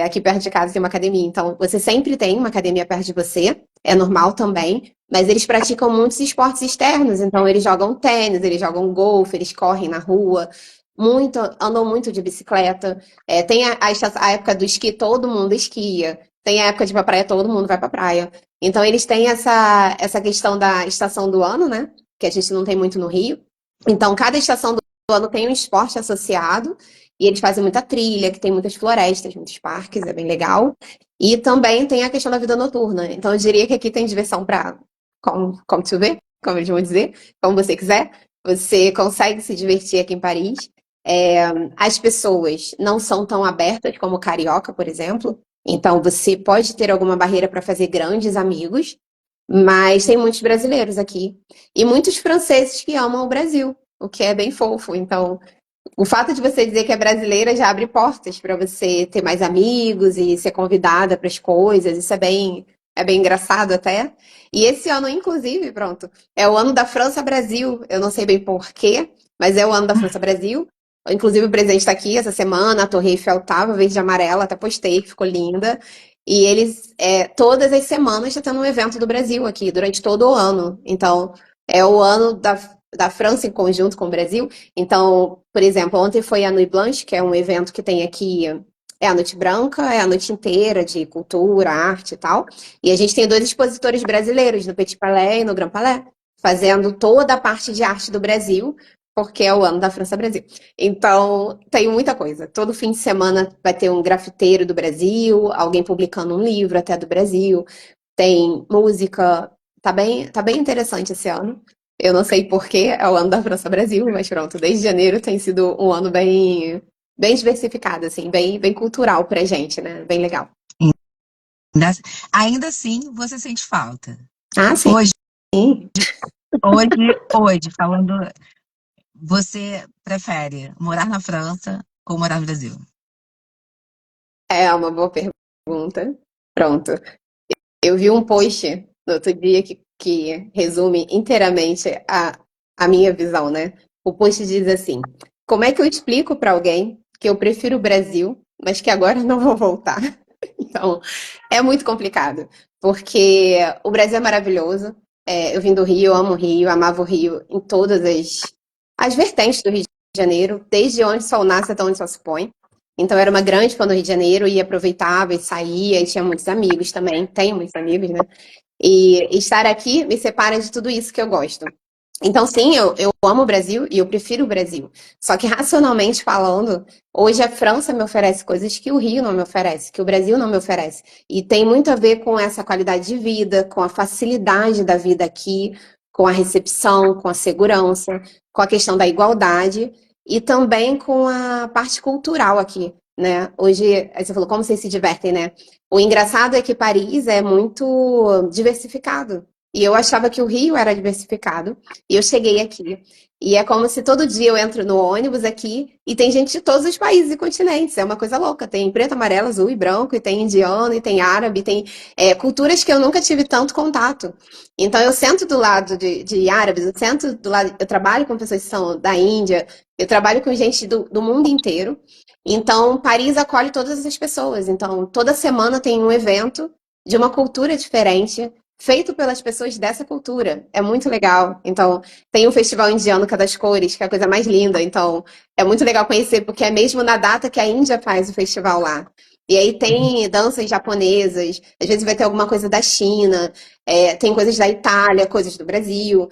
Aqui perto de casa tem uma academia. Então, você sempre tem uma academia perto de você, é normal também. Mas eles praticam muitos esportes externos, então eles jogam tênis, eles jogam golfe, eles correm na rua, muito, andam muito de bicicleta. Tem a época do esqui, todo mundo esquia. Tem a época de ir pra praia, todo mundo vai pra praia. Então eles têm essa questão da estação do ano, né? Que a gente não tem muito no Rio. Então, cada estação do ano tem um esporte associado, e eles fazem muita trilha, que tem muitas florestas, muitos parques, é bem legal. E também tem a questão da vida noturna. Então, eu diria que aqui tem diversão para como tu vê, como eles vão dizer, como você quiser. Você consegue se divertir aqui em Paris. É, as pessoas não são tão abertas como Carioca, por exemplo. Então, você pode ter alguma barreira para fazer grandes amigos, mas tem muitos brasileiros aqui. E muitos franceses que amam o Brasil, o que é bem fofo. Então, o fato de você dizer que é brasileira já abre portas para você ter mais amigos e ser convidada para as coisas. Isso é bem engraçado até. E esse ano, inclusive, pronto, é o ano da França-Brasil. Eu não sei bem por quê, mas é o ano da França-Brasil. Inclusive, o presidente está aqui essa semana, a Torre Eiffel estava verde e amarela, até postei, que ficou linda. E eles, todas as semanas, está tendo um evento do Brasil aqui, durante todo o ano. Então, é o ano da França em conjunto com o Brasil. Então, por exemplo, ontem foi a Nuit Blanche, que é um evento que tem aqui. É a Noite Branca, é a noite inteira de cultura, arte e tal. E a gente tem dois expositores brasileiros, no Petit Palais e no Grand Palais, fazendo toda a parte de arte do Brasil, porque é o ano da França Brasil. Então, tem muita coisa. Todo fim de semana vai ter um grafiteiro do Brasil, alguém publicando um livro até do Brasil, tem música. Tá bem interessante esse ano. Eu não sei por que é o ano da França Brasil, mas pronto, desde janeiro tem sido um ano bem diversificado, assim, bem cultural pra gente, né? Bem legal. Ainda, ainda assim, você sente falta. Ah, sim. Hoje, hoje, falando, você prefere morar na França ou morar no Brasil? É uma boa pergunta. Pronto. Eu vi um post no outro dia que resume inteiramente a minha visão, né? O post diz assim: como é que eu explico para alguém que eu prefiro o Brasil, mas que agora não vou voltar? Então, é muito complicado, porque o Brasil é maravilhoso. Eu vim do Rio, eu amo o Rio, amava o Rio em todas as vertentes do Rio de Janeiro, desde onde o sol nasce até onde o sol se põe. Então, eu era uma grande fã do Rio de Janeiro e aproveitava e saía e tinha muitos amigos também. Tenho muitos amigos, né? E estar aqui me separa de tudo isso que eu gosto. Então, sim, eu amo o Brasil e eu prefiro o Brasil. Só que, racionalmente falando, hoje a França me oferece coisas que o Rio não me oferece, que o Brasil não me oferece. E tem muito a ver com essa qualidade de vida, com a facilidade da vida aqui, com a recepção, com a segurança, com a questão da igualdade e também com a parte cultural aqui, né? Hoje, aí você falou como vocês se divertem, né? O engraçado é que Paris é muito diversificado. E eu achava que o Rio era diversificado. E eu cheguei aqui. E é como se todo dia eu entro no ônibus aqui e tem gente de todos os países e continentes. É uma coisa louca. Tem preto, amarelo, azul e branco, e tem indiano, e tem árabe, tem culturas que eu nunca tive tanto contato. Então eu sento do lado de árabes, eu sento do lado. Eu trabalho com pessoas que são da Índia, eu trabalho com gente do mundo inteiro. Então, Paris acolhe todas essas pessoas. Então, toda semana tem um evento de uma cultura diferente, feito pelas pessoas dessa cultura. É muito legal. Então, tem o Festival Indiano que é das Cores, que é a coisa mais linda. Então, é muito legal conhecer, porque é mesmo na data que a Índia faz o festival lá. E aí tem danças japonesas, às vezes vai ter alguma coisa da China, tem coisas da Itália, coisas do Brasil,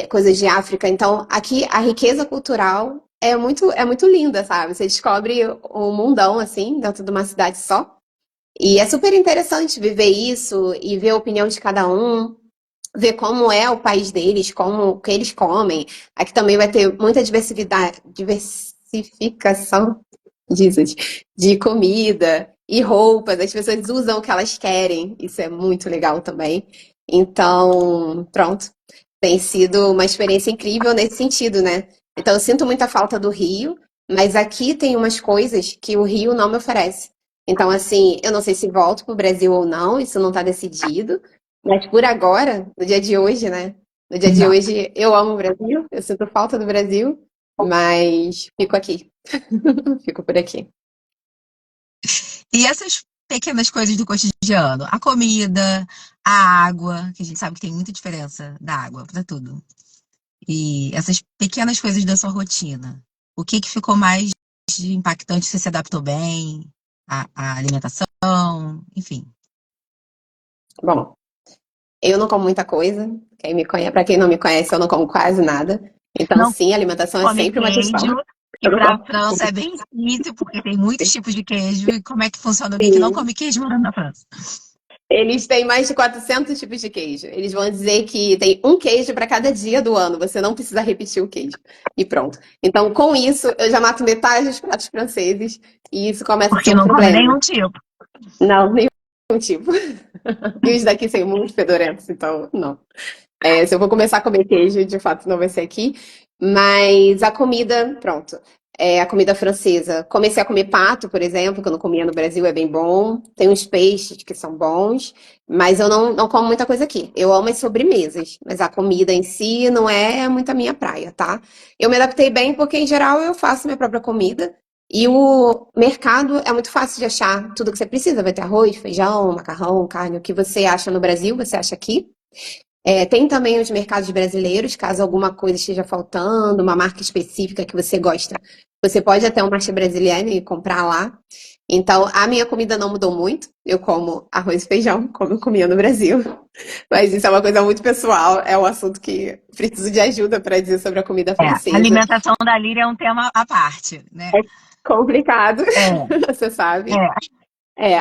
coisas de África. Então, aqui a riqueza cultural é muito linda, sabe? Você descobre um mundão, assim, dentro de uma cidade só. E é super interessante viver isso e ver a opinião de cada um, ver como é o país deles, como o que eles comem. Aqui também vai ter muita diversificação, Jesus, de comida e roupas. As pessoas usam o que elas querem. Isso é muito legal também. Então, pronto. Tem sido uma experiência incrível nesse sentido, né? Então, eu sinto muita falta do Rio, mas aqui tem umas coisas que o Rio não me oferece. Então, assim, eu não sei se volto para o Brasil ou não, isso não está decidido. Mas por agora, no dia de hoje, né? No dia de Exato. hoje, eu amo o Brasil, eu sinto falta do Brasil, mas fico aqui, fico por aqui. E essas pequenas coisas do cotidiano, a comida, a água, que a gente sabe que tem muita diferença da água para tudo. E essas pequenas coisas da sua rotina. O que que ficou mais impactante? Você se adaptou bem à alimentação, enfim. Bom, eu não como muita coisa. Para quem não me conhece, eu não como quase nada. Então, Não sim, a alimentação é come sempre uma questão. queijo, e Eu não para a como. França é bem difícil, porque tem muitos tipos de queijo. E como é que funciona alguém que não Sim. come queijo morando na França? Eles têm mais de 400 tipos de queijo. Eles vão dizer que tem um queijo para cada dia do ano. Você não precisa repetir o queijo. E pronto. Então, com isso, eu já mato metade dos pratos franceses. E isso começa a ser Porque um não come problema. nenhum tipo. Não, nenhum tipo. E os daqui são muito fedorentos, então, não. Se eu vou começar a comer queijo, de fato não vai ser aqui. Mas a comida, pronto. A comida francesa. Comecei a comer pato, por exemplo, que eu não comia no Brasil, é bem bom. Tem uns peixes que são bons, mas eu não como muita coisa aqui. Eu amo as sobremesas, mas a comida em si não é muito a minha praia, tá? Eu me adaptei bem porque, em geral, eu faço minha própria comida. E o mercado é muito fácil de achar tudo que você precisa. Vai ter arroz, feijão, macarrão, carne. O que você acha no Brasil, você acha aqui. Tem também os mercados brasileiros, caso alguma coisa esteja faltando, uma marca específica que você gosta. Você pode até um Marché Brasiliano e comprar lá. Então, a minha comida não mudou muito. Eu como arroz e feijão, como eu comia no Brasil. Mas isso é uma coisa muito pessoal. É um assunto que preciso de ajuda para dizer sobre a comida É, a francesa. alimentação da Líria é um tema à parte, né? É complicado, É, você sabe. é.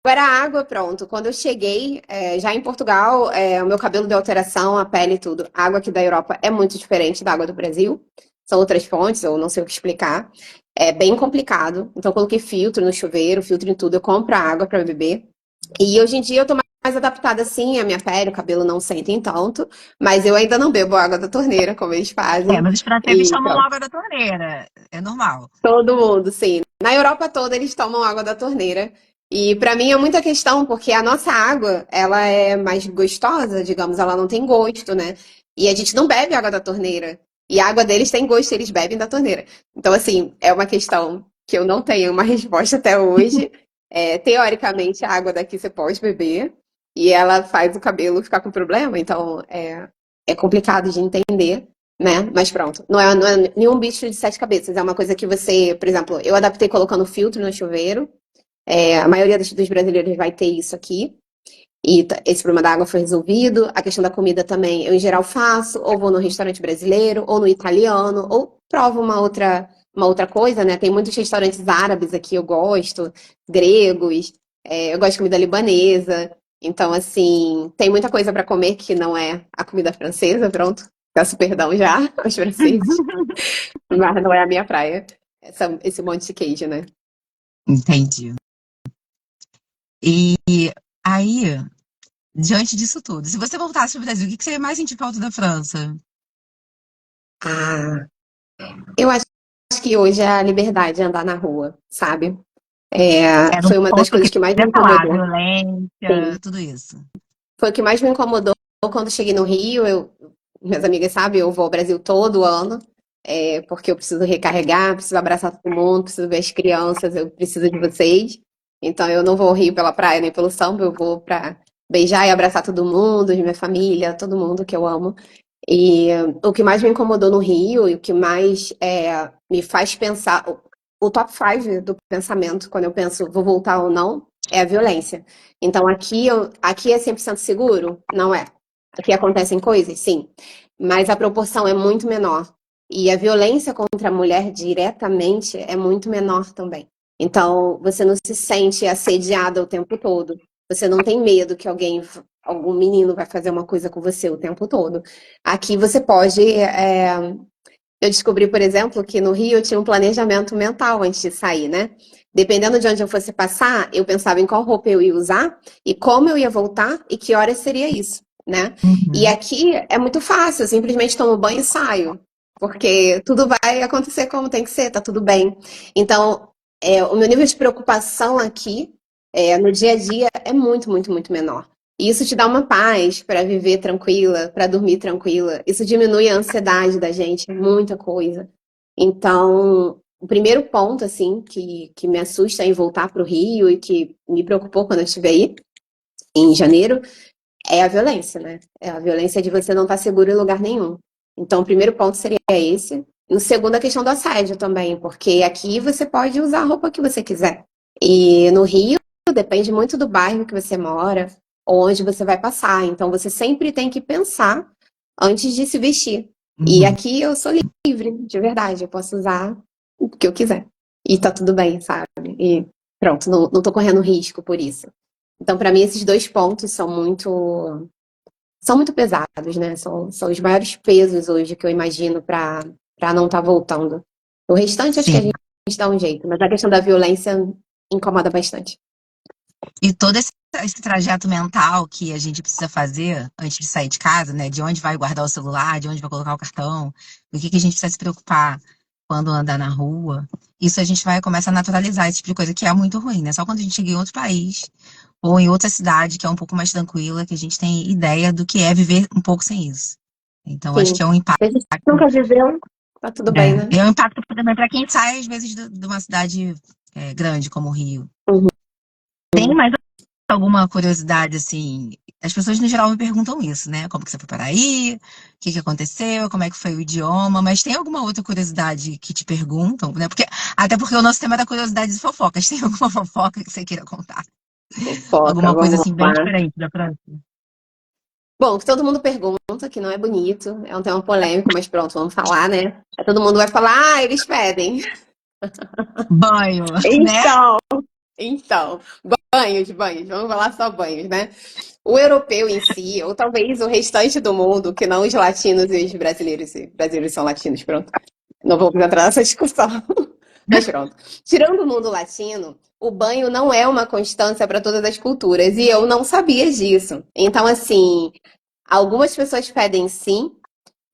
Agora a água, pronto. Quando eu cheguei, já em Portugal, o meu cabelo deu alteração, a pele e tudo. A água aqui da Europa é muito diferente da água do Brasil. São outras fontes, eu não sei o que explicar. É bem complicado. Então, eu coloquei filtro no chuveiro, filtro em tudo. Eu compro a água para beber. E hoje em dia eu tô mais adaptada assim, a minha pele, o cabelo não sentem tanto. Mas eu ainda não bebo água da torneira, como eles É, fazem. mas os franceses E tomam pronto. água da torneira. É normal. Todo mundo, sim. Na Europa toda eles tomam água da torneira. E para mim é muita questão, porque a nossa água, ela é mais gostosa, digamos, ela não tem gosto, né? E a gente não bebe água da torneira. E a água deles tem gosto, eles bebem da torneira. Então, assim, é uma questão que eu não tenho uma resposta até hoje. Teoricamente, a água daqui você pode beber e ela faz o cabelo ficar com problema, então é complicado de entender, né? Mas pronto, não é nenhum bicho de sete cabeças. É uma coisa que você, por exemplo, eu adaptei colocando filtro no chuveiro. A maioria dos brasileiros vai ter isso aqui. E esse problema da água foi resolvido. A questão da comida também, eu em geral faço, ou vou no restaurante brasileiro, ou no italiano, ou provo uma outra coisa, né? Tem muitos restaurantes árabes aqui, eu gosto, gregos, eu gosto de comida libanesa. Então, assim, tem muita coisa para comer que não é a comida francesa, pronto. Peço perdão já aos franceses, mas não é a minha praia. Esse monte de queijo, né? Entendi. E aí, diante disso tudo, se você voltasse para o Brasil, o que que você mais sentir falta da França? Ah, eu acho que hoje é a liberdade de andar na rua, sabe? Era um Foi uma das ponto que coisas que mais eu me ia falar, incomodou. violência, Sim. tudo isso. Foi o que mais me incomodou quando cheguei no Rio. Minhas amigas sabem, eu vou ao Brasil todo ano, porque eu preciso recarregar, preciso abraçar todo mundo, preciso ver as crianças, eu preciso de vocês. Então eu não vou ao Rio pela praia nem pelo samba, eu vou pra beijar e abraçar todo mundo, minha família, todo mundo que eu amo. E o que mais me incomodou no Rio e o que mais me faz pensar, o top 5 do pensamento, quando eu penso vou voltar ou não, é a violência. Então aqui é 100% seguro? Não é. Aqui acontecem coisas? Sim. Mas a proporção é muito menor. E a violência contra a mulher diretamente é muito menor também. Então você não se sente assediada o tempo todo. Você não tem medo que algum menino vai fazer uma coisa com você o tempo todo. Aqui você pode. Eu descobri, por exemplo, que no Rio eu tinha um planejamento mental antes de sair, né? Dependendo de onde eu fosse passar, eu pensava em qual roupa eu ia usar e como eu ia voltar e que horas seria isso, né? E Uhum. aqui é muito fácil, eu simplesmente tomo banho e saio, porque tudo vai acontecer como tem que ser, tá tudo bem. Então, o meu nível de preocupação aqui, no dia a dia, é muito, muito, muito menor. E isso te dá uma paz para viver tranquila, para dormir tranquila. Isso diminui a ansiedade da gente, muita coisa. Então, o primeiro ponto, assim, que me assusta em voltar para o Rio e que me preocupou quando eu estive aí, em janeiro, é a violência, né? É a violência de você não estar seguro em lugar nenhum. Então, o primeiro ponto seria esse. No segundo, a questão do assédio também, porque aqui você pode usar a roupa que você quiser. E no Rio, depende muito do bairro que você mora, ou onde você vai passar. Então, você sempre tem que pensar antes de se vestir. E Uhum. aqui eu sou livre, de verdade. Eu posso usar o que eu quiser. E tá tudo bem, sabe? E pronto, não tô correndo risco por isso. Então, para mim, esses dois pontos são muito pesados, né? São os maiores pesos hoje que eu imagino para não estar voltando. O restante, acho que a Sim. gente dá um jeito, mas a questão da violência incomoda bastante. E todo esse trajeto mental que a gente precisa fazer antes de sair de casa, né? De onde vai guardar o celular, de onde vai colocar o cartão, do que a gente precisa se preocupar quando andar na rua. Isso a gente vai começar a naturalizar esse tipo de coisa que é muito ruim, né? Só quando a gente chega em outro país ou em outra cidade que é um pouco mais tranquila que a gente tem ideia do que é viver um pouco sem isso. Então, acho Sim. que é um impacto. Se a gente nunca viveu, tá tudo bem, né? É um impacto também para quem sai, às vezes, de uma cidade grande como o Rio. Uhum. Tem mais alguma curiosidade, assim? As pessoas, no geral, me perguntam isso, né? Como que você foi para aí? O que que aconteceu? Como é que foi o idioma? Mas tem alguma outra curiosidade que te perguntam, né? Até porque o nosso tema é da curiosidade e fofocas. Tem alguma fofoca que você queira contar? Fofoca, Alguma coisa, vamos assim, bem lá. diferente da França? Bom, que todo mundo pergunta, que não é bonito, é um tema polêmico, mas pronto, vamos falar, né? Aí todo mundo vai falar, ah, eles pedem. Banho, né? Então, então, banhos, vamos falar só banhos, né? O europeu em si, ou talvez o restante do mundo, que não os latinos e os brasileiros, e brasileiros são latinos, pronto. Não vamos entrar nessa discussão. Mas pronto. Tirando o mundo latino, o banho não é uma constância para todas as culturas, e eu não sabia disso. Então, assim, algumas pessoas pedem sim,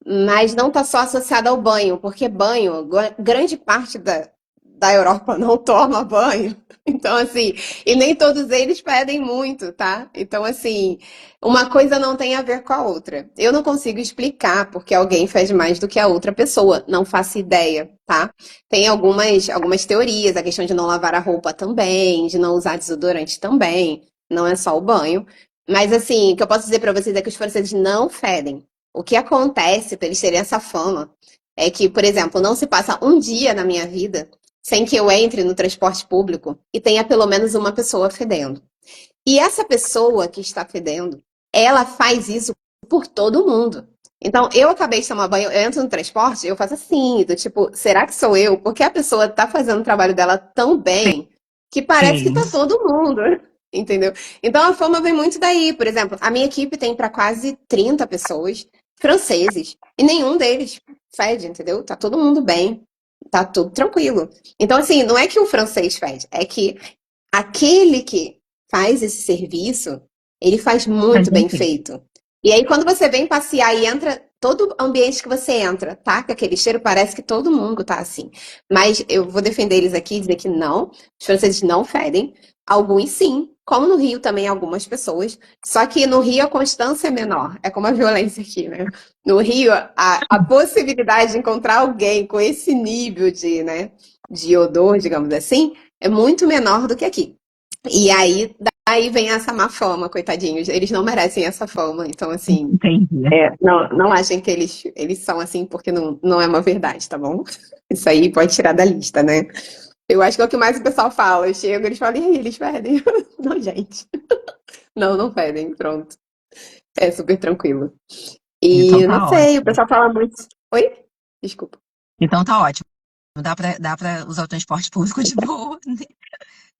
mas não está só associado ao banho, porque banho, grande parte da Europa não toma banho. Então, assim, e nem todos eles pedem muito, tá? Então, assim, uma coisa não tem a ver com a outra. Eu não consigo explicar porque alguém faz mais do que a outra pessoa, não faço ideia, tá? Tem algumas teorias, a questão de não lavar a roupa também, de não usar desodorante também, não é só o banho. Mas, assim, o que eu posso dizer para vocês é que os franceses não fedem. O que acontece para eles terem essa fama é que, por exemplo, não se passa um dia na minha vida sem que eu entre no transporte público e tenha pelo menos uma pessoa fedendo. E essa pessoa que está fedendo, ela faz isso por todo mundo. Então, eu acabei de tomar banho, eu entro no transporte, eu faço assim, do tipo, será que sou eu? Porque a pessoa tá fazendo o trabalho dela tão bem que parece que Sim. tá todo mundo, entendeu? Então, a fama vem muito daí. Por exemplo, a minha equipe tem para quase 30 pessoas franceses e nenhum deles fede, entendeu? Tá todo mundo bem, tá tudo tranquilo. Então, assim, não é que o francês fede, é que aquele que faz esse serviço, ele faz Mas muito bem bem feito. feito. E aí, quando você vem passear e entra, todo ambiente que você entra, tá? Com aquele cheiro, parece que todo mundo tá assim. Mas eu vou defender eles aqui e dizer que não, os franceses não fedem. Alguns sim, como no Rio também algumas pessoas. Só que no Rio a constância é menor. É como a violência aqui, né? No Rio, a possibilidade de encontrar alguém com esse nível de, né, de odor, digamos assim, é muito menor do que aqui. E aí, daí vem essa má fama, coitadinhos. Eles não merecem essa fama. Então, assim, Entendi. não achem que eles são assim, porque não é uma verdade, tá bom? Isso aí pode tirar da lista, né? Eu acho que é o que mais o pessoal fala. Eu chego, eles falam, e aí, eles pedem? Não, gente. Não pedem, pronto. É super tranquilo. Então E não tá sei, o ótimo. pessoal fala muito. Oi? Desculpa. Então tá ótimo. Dá pra usar o transporte público de boa, né?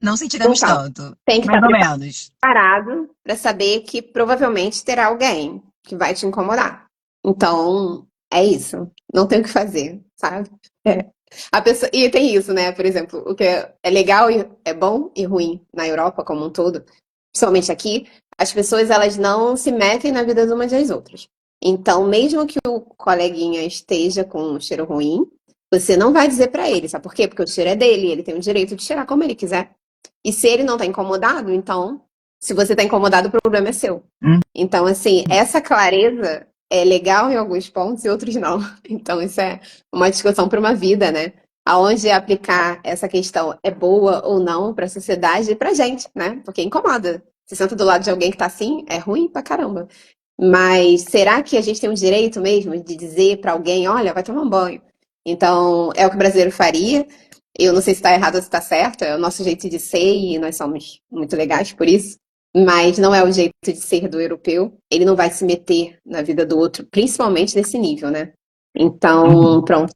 Não sentiremos Então, tanto. tem que estar Mais ou menos. preparado para saber que provavelmente terá alguém que vai te incomodar. Então, é isso. Não tem o que fazer, sabe? É. A pessoa... E tem isso, né? Por exemplo, o que é legal e é bom e ruim na Europa como um todo, principalmente aqui, as pessoas elas não se metem na vida de umas das outras. Então, mesmo que o coleguinha esteja com um cheiro ruim, você não vai dizer para ele, sabe por quê? Porque o cheiro é dele, ele tem o direito de cheirar como ele quiser. E se ele não tá incomodado, então Se você tá incomodado, o problema é seu. Hum. Então, assim, essa clareza é legal em alguns pontos e outros não. Então, isso é uma discussão para uma vida, né? Aonde aplicar essa questão é boa ou não para a sociedade e pra gente, né? Porque incomoda. Você senta do lado de alguém que tá assim, é ruim pra caramba. Mas será que a gente tem o direito mesmo de dizer para alguém, olha, vai tomar um banho? Então, é o que o brasileiro faria. Eu não sei se está errado ou se está certo, é o nosso jeito de ser e nós somos muito legais por isso. Mas não é o jeito de ser do europeu. Ele não vai se meter na vida do outro, principalmente nesse nível, né? Então, Uhum. pronto.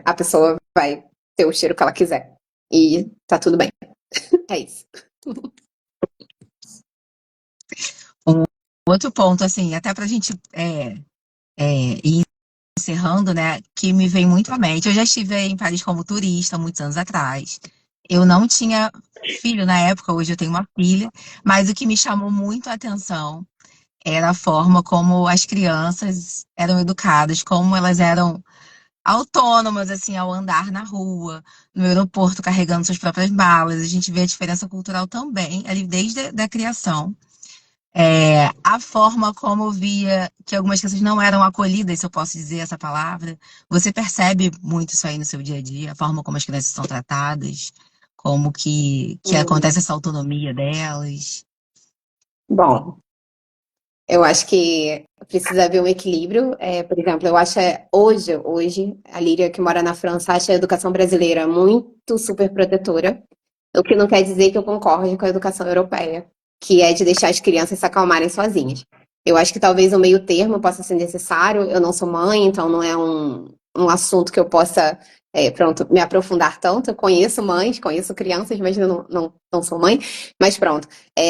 A pessoa vai ter o cheiro que ela quiser. E tá tudo bem. É isso. Um outro ponto, assim, até pra gente ir encerrando, né, que me vem muito à mente. Eu já estive em Paris como turista muitos anos atrás. Eu não tinha filho na época, hoje eu tenho uma filha, mas o que me chamou muito a atenção era a forma como as crianças eram educadas, como elas eram autônomas, assim, ao andar na rua, no aeroporto, carregando suas próprias malas. A gente vê a diferença cultural também, ali desde a criação. A forma como eu via que algumas crianças não eram acolhidas, se eu posso dizer essa palavra. Você percebe muito isso aí no seu dia a dia, a forma como as crianças são tratadas, como que Hum. acontece essa autonomia delas. Bom, eu acho que precisa haver um equilíbrio. Por exemplo, eu acho hoje, a Líria que mora na França acha a educação brasileira muito super protetora, o que não quer dizer que eu concorde com a educação europeia, que é de deixar as crianças se acalmarem sozinhas. Eu acho que talvez um meio termo possa ser necessário. Eu não sou mãe, então não é um assunto que eu possa, pronto, me aprofundar tanto. Eu conheço mães, conheço crianças, mas eu não sou mãe. Mas pronto.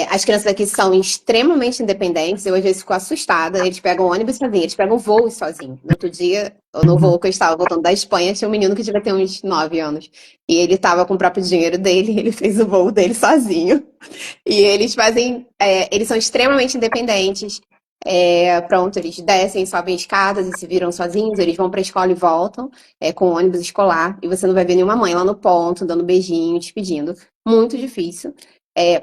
As crianças aqui são extremamente independentes. Eu às vezes fico assustada. Eles pegam ônibus sozinhos, eles pegam voos sozinhos. No outro dia, no Uhum. voo que eu estava voltando da Espanha, tinha um menino que devia ter uns 9 anos. E ele estava com o próprio dinheiro dele, ele fez o voo dele sozinho. E eles são extremamente independentes. Pronto, eles descem, sobem escadas e se viram sozinhos, eles vão para a escola e voltam, com ônibus escolar, e você não vai ver nenhuma mãe lá no ponto, dando beijinho, despedindo. Muito difícil.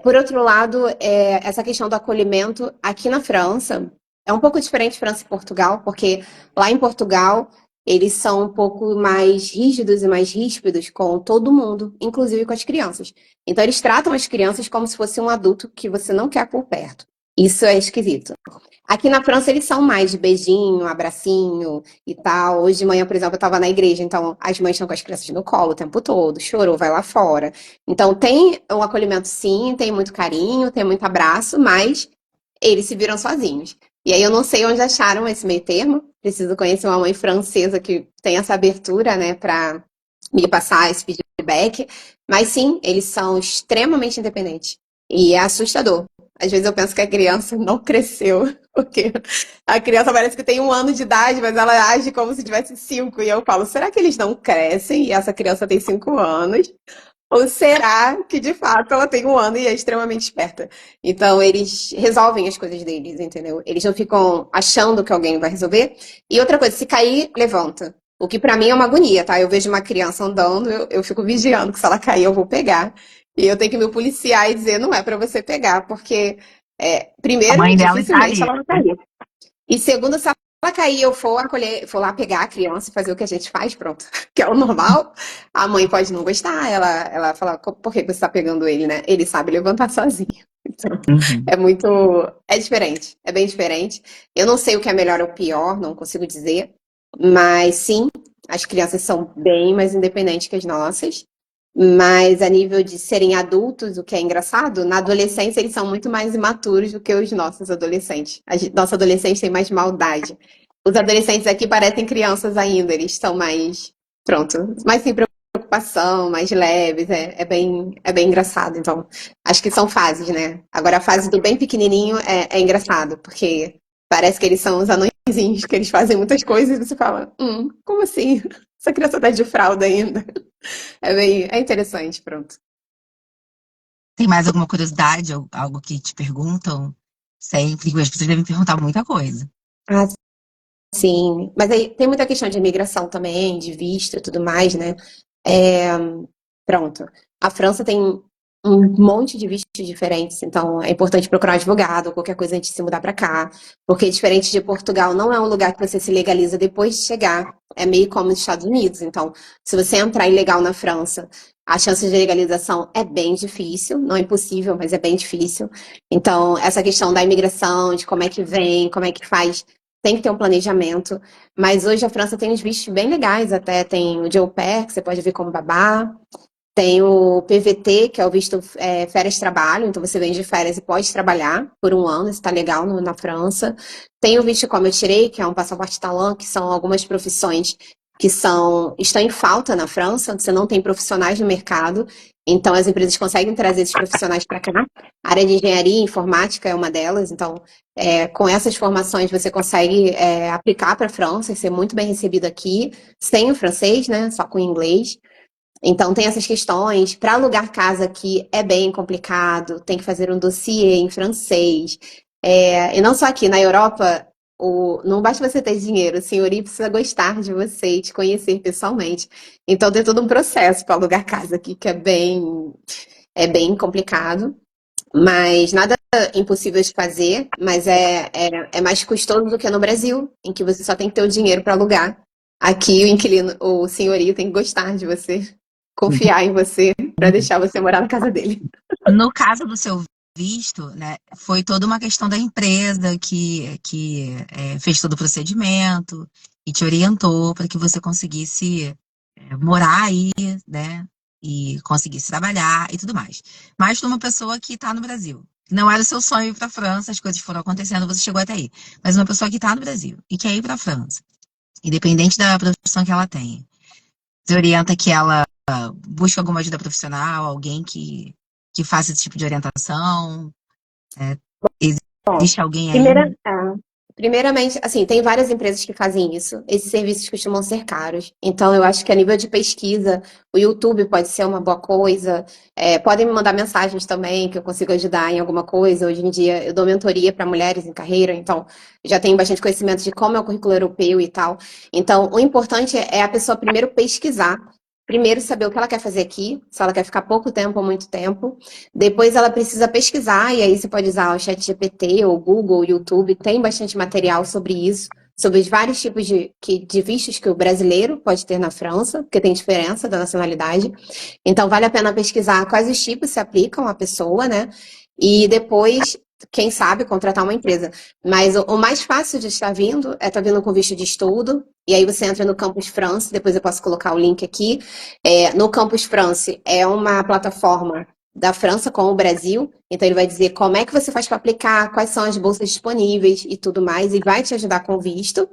Por outro lado, essa questão do acolhimento aqui na França é um pouco diferente de França e Portugal, porque lá em Portugal eles são um pouco mais rígidos e mais ríspidos com todo mundo, inclusive com as crianças. Então, eles tratam as crianças como se fosse um adulto que você não quer por perto. Isso é esquisito. Aqui na França, eles são mais de beijinho, abracinho e tal. Hoje de manhã, por exemplo, eu estava na igreja, então as mães estão com as crianças no colo o tempo todo, chorou, vai lá fora. Então, tem um acolhimento, sim, tem muito carinho, tem muito abraço, mas eles se viram sozinhos. E aí eu não sei onde acharam esse meio termo. Preciso conhecer uma mãe francesa que tem essa abertura, né, para me passar esse feedback. Mas sim, eles são extremamente independentes. E é assustador. Às vezes eu penso que a criança não cresceu, porque a criança parece que tem 1 ano de idade, mas ela age como se tivesse 5. E eu falo, será que eles não crescem? E essa criança tem 5 anos? Ou será que de fato ela tem 1 ano e é extremamente esperta? Então eles resolvem as coisas deles, entendeu? Eles não ficam achando que alguém vai resolver. E outra coisa, se cair, levanta. O que pra mim é uma agonia, tá? Eu vejo uma criança andando, eu fico vigiando que se ela cair eu vou pegar. E eu tenho que me policiar e dizer, não é pra você pegar, porque A primeiro, mãe dela dificilmente estaria. ela vai cair. E segundo, se ela cair, eu for acolher, for lá pegar a criança e fazer o que a gente faz, pronto, que é o normal, a mãe pode não gostar, ela fala, por que você está pegando ele, né? Ele sabe levantar sozinho. Então, Uhum. é diferente, é bem diferente. Eu não sei o que é melhor ou pior, não consigo dizer, mas sim, as crianças são bem mais independentes que as nossas. Mas a nível de serem adultos, o que é engraçado, na adolescência eles são muito mais imaturos do que os nossos adolescentes. Nossa adolescente tem mais maldade. Os adolescentes aqui parecem crianças ainda, eles estão mais, pronto, mais sem preocupação, mais leves, é bem engraçado. Então, acho que são fases, né? Agora a fase do bem pequenininho é engraçado, porque parece que eles são os anõezinhos, que eles fazem muitas coisas e você fala, como assim? Essa criança tá de fralda ainda. É interessante, pronto. Tem mais alguma curiosidade, algo que te perguntam? Sempre, as pessoas devem perguntar muita coisa. Ah, sim. Mas aí tem muita questão de imigração também, de visto e tudo mais, né? É, pronto. A França tem um monte de vistos diferentes, então é importante procurar um advogado, qualquer coisa antes de se mudar para cá, porque diferente de Portugal, não é um lugar que você se legaliza depois de chegar, é meio como os Estados Unidos, então se você entrar ilegal na França, a chance de legalização é bem difícil, não é impossível, mas é bem difícil. Então, essa questão da imigração, de como é que vem, como é que faz, tem que ter um planejamento. Mas hoje a França tem uns vistos bem legais, até tem o de au pair, que você pode vir como babá. Tem o PVT, que é o visto férias-trabalho, então você vem de férias e pode trabalhar por um ano, isso está legal na França. Tem o visto como eu tirei, que é um passaporte talã, que são algumas profissões que estão em falta na França, onde você não tem profissionais no mercado, então as empresas conseguem trazer esses profissionais para cá. A área de engenharia e informática é uma delas, então com essas formações você consegue aplicar para a França e ser muito bem recebido aqui, sem o francês, né, só com o inglês. Então, tem essas questões. Para alugar casa aqui é bem complicado, tem que fazer um dossiê em francês. E não só aqui, na Europa, não basta você ter dinheiro, o senhorio precisa gostar de você e te conhecer pessoalmente. Então, tem todo um processo para alugar casa aqui que é bem complicado, mas nada impossível de fazer, mas é mais custoso do que no Brasil, em que você só tem que ter o dinheiro para alugar. Aqui o inquilino, o senhorio tem que gostar de você, confiar em você para deixar você morar na casa dele. No caso do seu visto, né, foi toda uma questão da empresa que fez todo o procedimento e te orientou para que você conseguisse morar aí, né, e conseguisse trabalhar e tudo mais. Mas de uma pessoa que está no Brasil. Não era o seu sonho ir para a França, as coisas foram acontecendo, você chegou até aí. Mas uma pessoa que está no Brasil e quer ir para a França, independente da profissão que ela tenha, você orienta que ela busque alguma ajuda profissional, alguém que faça esse tipo de orientação? É, Bom, existe alguém aí? primeiramente, assim, tem várias empresas que fazem isso. Esses serviços costumam ser caros. Então, eu acho que a nível de pesquisa, o YouTube pode ser uma boa coisa. Podem me mandar mensagens também, que eu consigo ajudar em alguma coisa. Hoje em dia, eu dou mentoria para mulheres em carreira, então já tenho bastante conhecimento de como é o currículo europeu e tal. Então, o importante é a pessoa primeiro pesquisar. Primeiro, saber o que ela quer fazer aqui, se ela quer ficar pouco tempo ou muito tempo. Depois ela precisa pesquisar, e aí você pode usar o ChatGPT, ou Google, o YouTube, tem bastante material sobre isso, sobre os vários tipos de vistos que o brasileiro pode ter na França, porque tem diferença da nacionalidade. Então vale a pena pesquisar quais os tipos se aplicam à pessoa, né? E depois, quem sabe, contratar uma empresa. Mas o mais fácil de estar vindo com visto de estudo, e aí você entra no Campus France, depois eu posso colocar o link aqui. No Campus France é uma plataforma da França com o Brasil. Então ele vai dizer como é que você faz para aplicar, quais são as bolsas disponíveis e tudo mais, e vai te ajudar com o visto.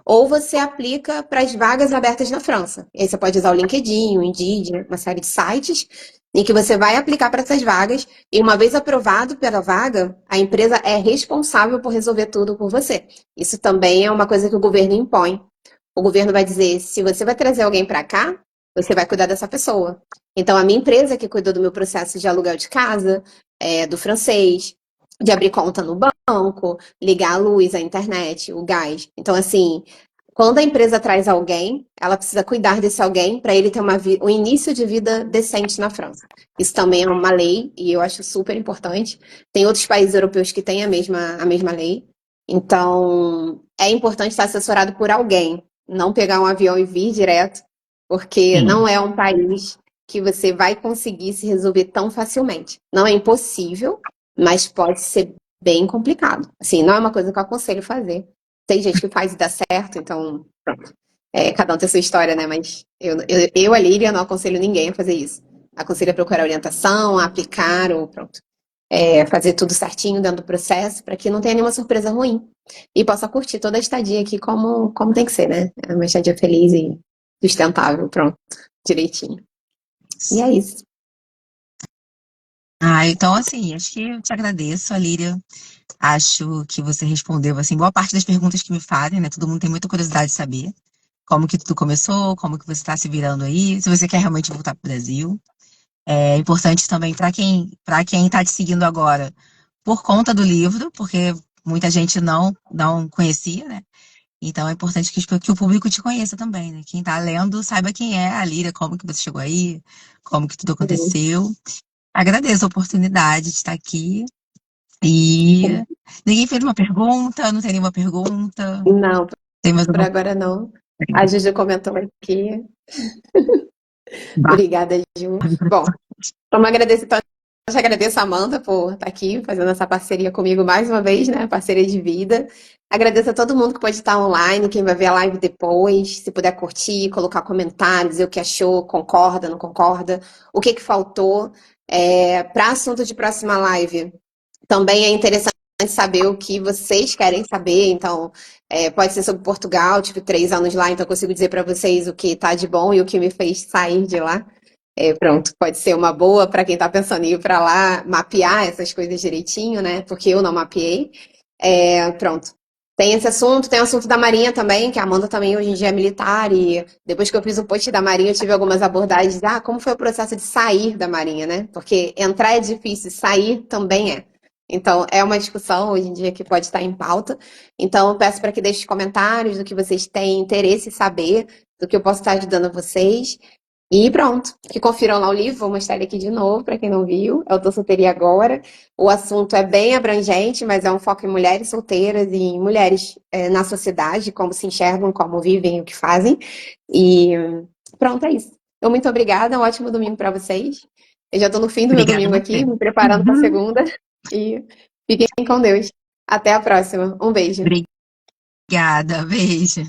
Ou você aplica para as vagas abertas na França. E aí você pode usar o LinkedIn, o Indeed, uma série de sites em que você vai aplicar para essas vagas e uma vez aprovado pela vaga, a empresa é responsável por resolver tudo por você. Isso também é uma coisa que o governo impõe. O governo vai dizer, se você vai trazer alguém para cá, você vai cuidar dessa pessoa. Então, a minha empresa que cuidou do meu processo de aluguel de casa, do francês, de abrir conta no banco, ligar a luz, a internet, o gás. Então, assim, quando a empresa traz alguém, ela precisa cuidar desse alguém para ele ter um início de vida decente na França. Isso também é uma lei e eu acho super importante. Tem outros países europeus que têm a mesma lei. Então, é importante estar assessorado por alguém, não pegar um avião e vir direto, porque Sim. não é um país que você vai conseguir se resolver tão facilmente. Não é impossível, mas pode ser bem complicado. Assim, não é uma coisa que eu aconselho fazer. Tem gente que faz e dá certo, então, pronto. Cada um tem a sua história, né? Mas a Líria, não aconselho ninguém a fazer isso. Aconselho a procurar orientação, a aplicar, ou pronto. Fazer tudo certinho dentro do processo, para que não tenha nenhuma surpresa ruim. E possa curtir toda a estadia aqui como tem que ser, né? É uma estadia feliz e sustentável, pronto. Direitinho. E é isso. Então, assim, acho que eu te agradeço, Líria. Acho que você respondeu, assim, boa parte das perguntas que me fazem, né? Todo mundo tem muita curiosidade de saber como que tudo começou, como que você está se virando aí, se você quer realmente voltar para o Brasil. É importante também para quem está te seguindo agora, por conta do livro, porque muita gente não conhecia, né? Então é importante que o público te conheça também, né? Quem está lendo saiba quem é a Líria, como que você chegou aí, como que tudo aconteceu. Agradeço a oportunidade de estar aqui. E ninguém fez uma pergunta, não tem nenhuma pergunta. Não, Tem mais por alguma agora não. A coisa? Juju comentou aqui. Obrigada, Ju. Bom, vamos agradecer. Então, eu te agradeço, Amanda, por estar aqui fazendo essa parceria comigo mais uma vez, né? Parceria de vida. Agradeço a todo mundo que pode estar online, quem vai ver a live depois. Se puder curtir, colocar comentários, dizer o que achou, concorda, não concorda, o que que faltou. Para assunto de próxima live, também é interessante saber o que vocês querem saber. Então, pode ser sobre Portugal, tipo, 3 anos lá, então eu consigo dizer para vocês o que tá de bom e o que me fez sair de lá. Pronto, pode ser uma boa para quem está pensando em ir para lá, mapear essas coisas direitinho, né? Porque eu não mapeei. Pronto. Tem esse assunto, tem o assunto da Marinha também, que a Amanda também hoje em dia é militar, e depois que eu fiz o post da Marinha, eu tive algumas abordagens, como foi o processo de sair da Marinha, né? Porque entrar é difícil, sair também é. Então, é uma discussão hoje em dia que pode estar em pauta. Então, eu peço para que deixem comentários do que vocês têm interesse em saber, do que eu posso estar ajudando vocês. E pronto, que confiram lá o livro, vou mostrar ele aqui de novo para quem não viu. Eu tô solteira agora. O assunto é bem abrangente, mas é um foco em mulheres solteiras e em mulheres na sociedade, como se enxergam, como vivem, o que fazem. E pronto, é isso. Então, muito obrigada, um ótimo domingo para vocês. Eu já tô no fim do meu Obrigada a domingo aqui, você. me preparando para segunda. E fiquem com Deus. Até a próxima. Um beijo. Obrigada, beijo.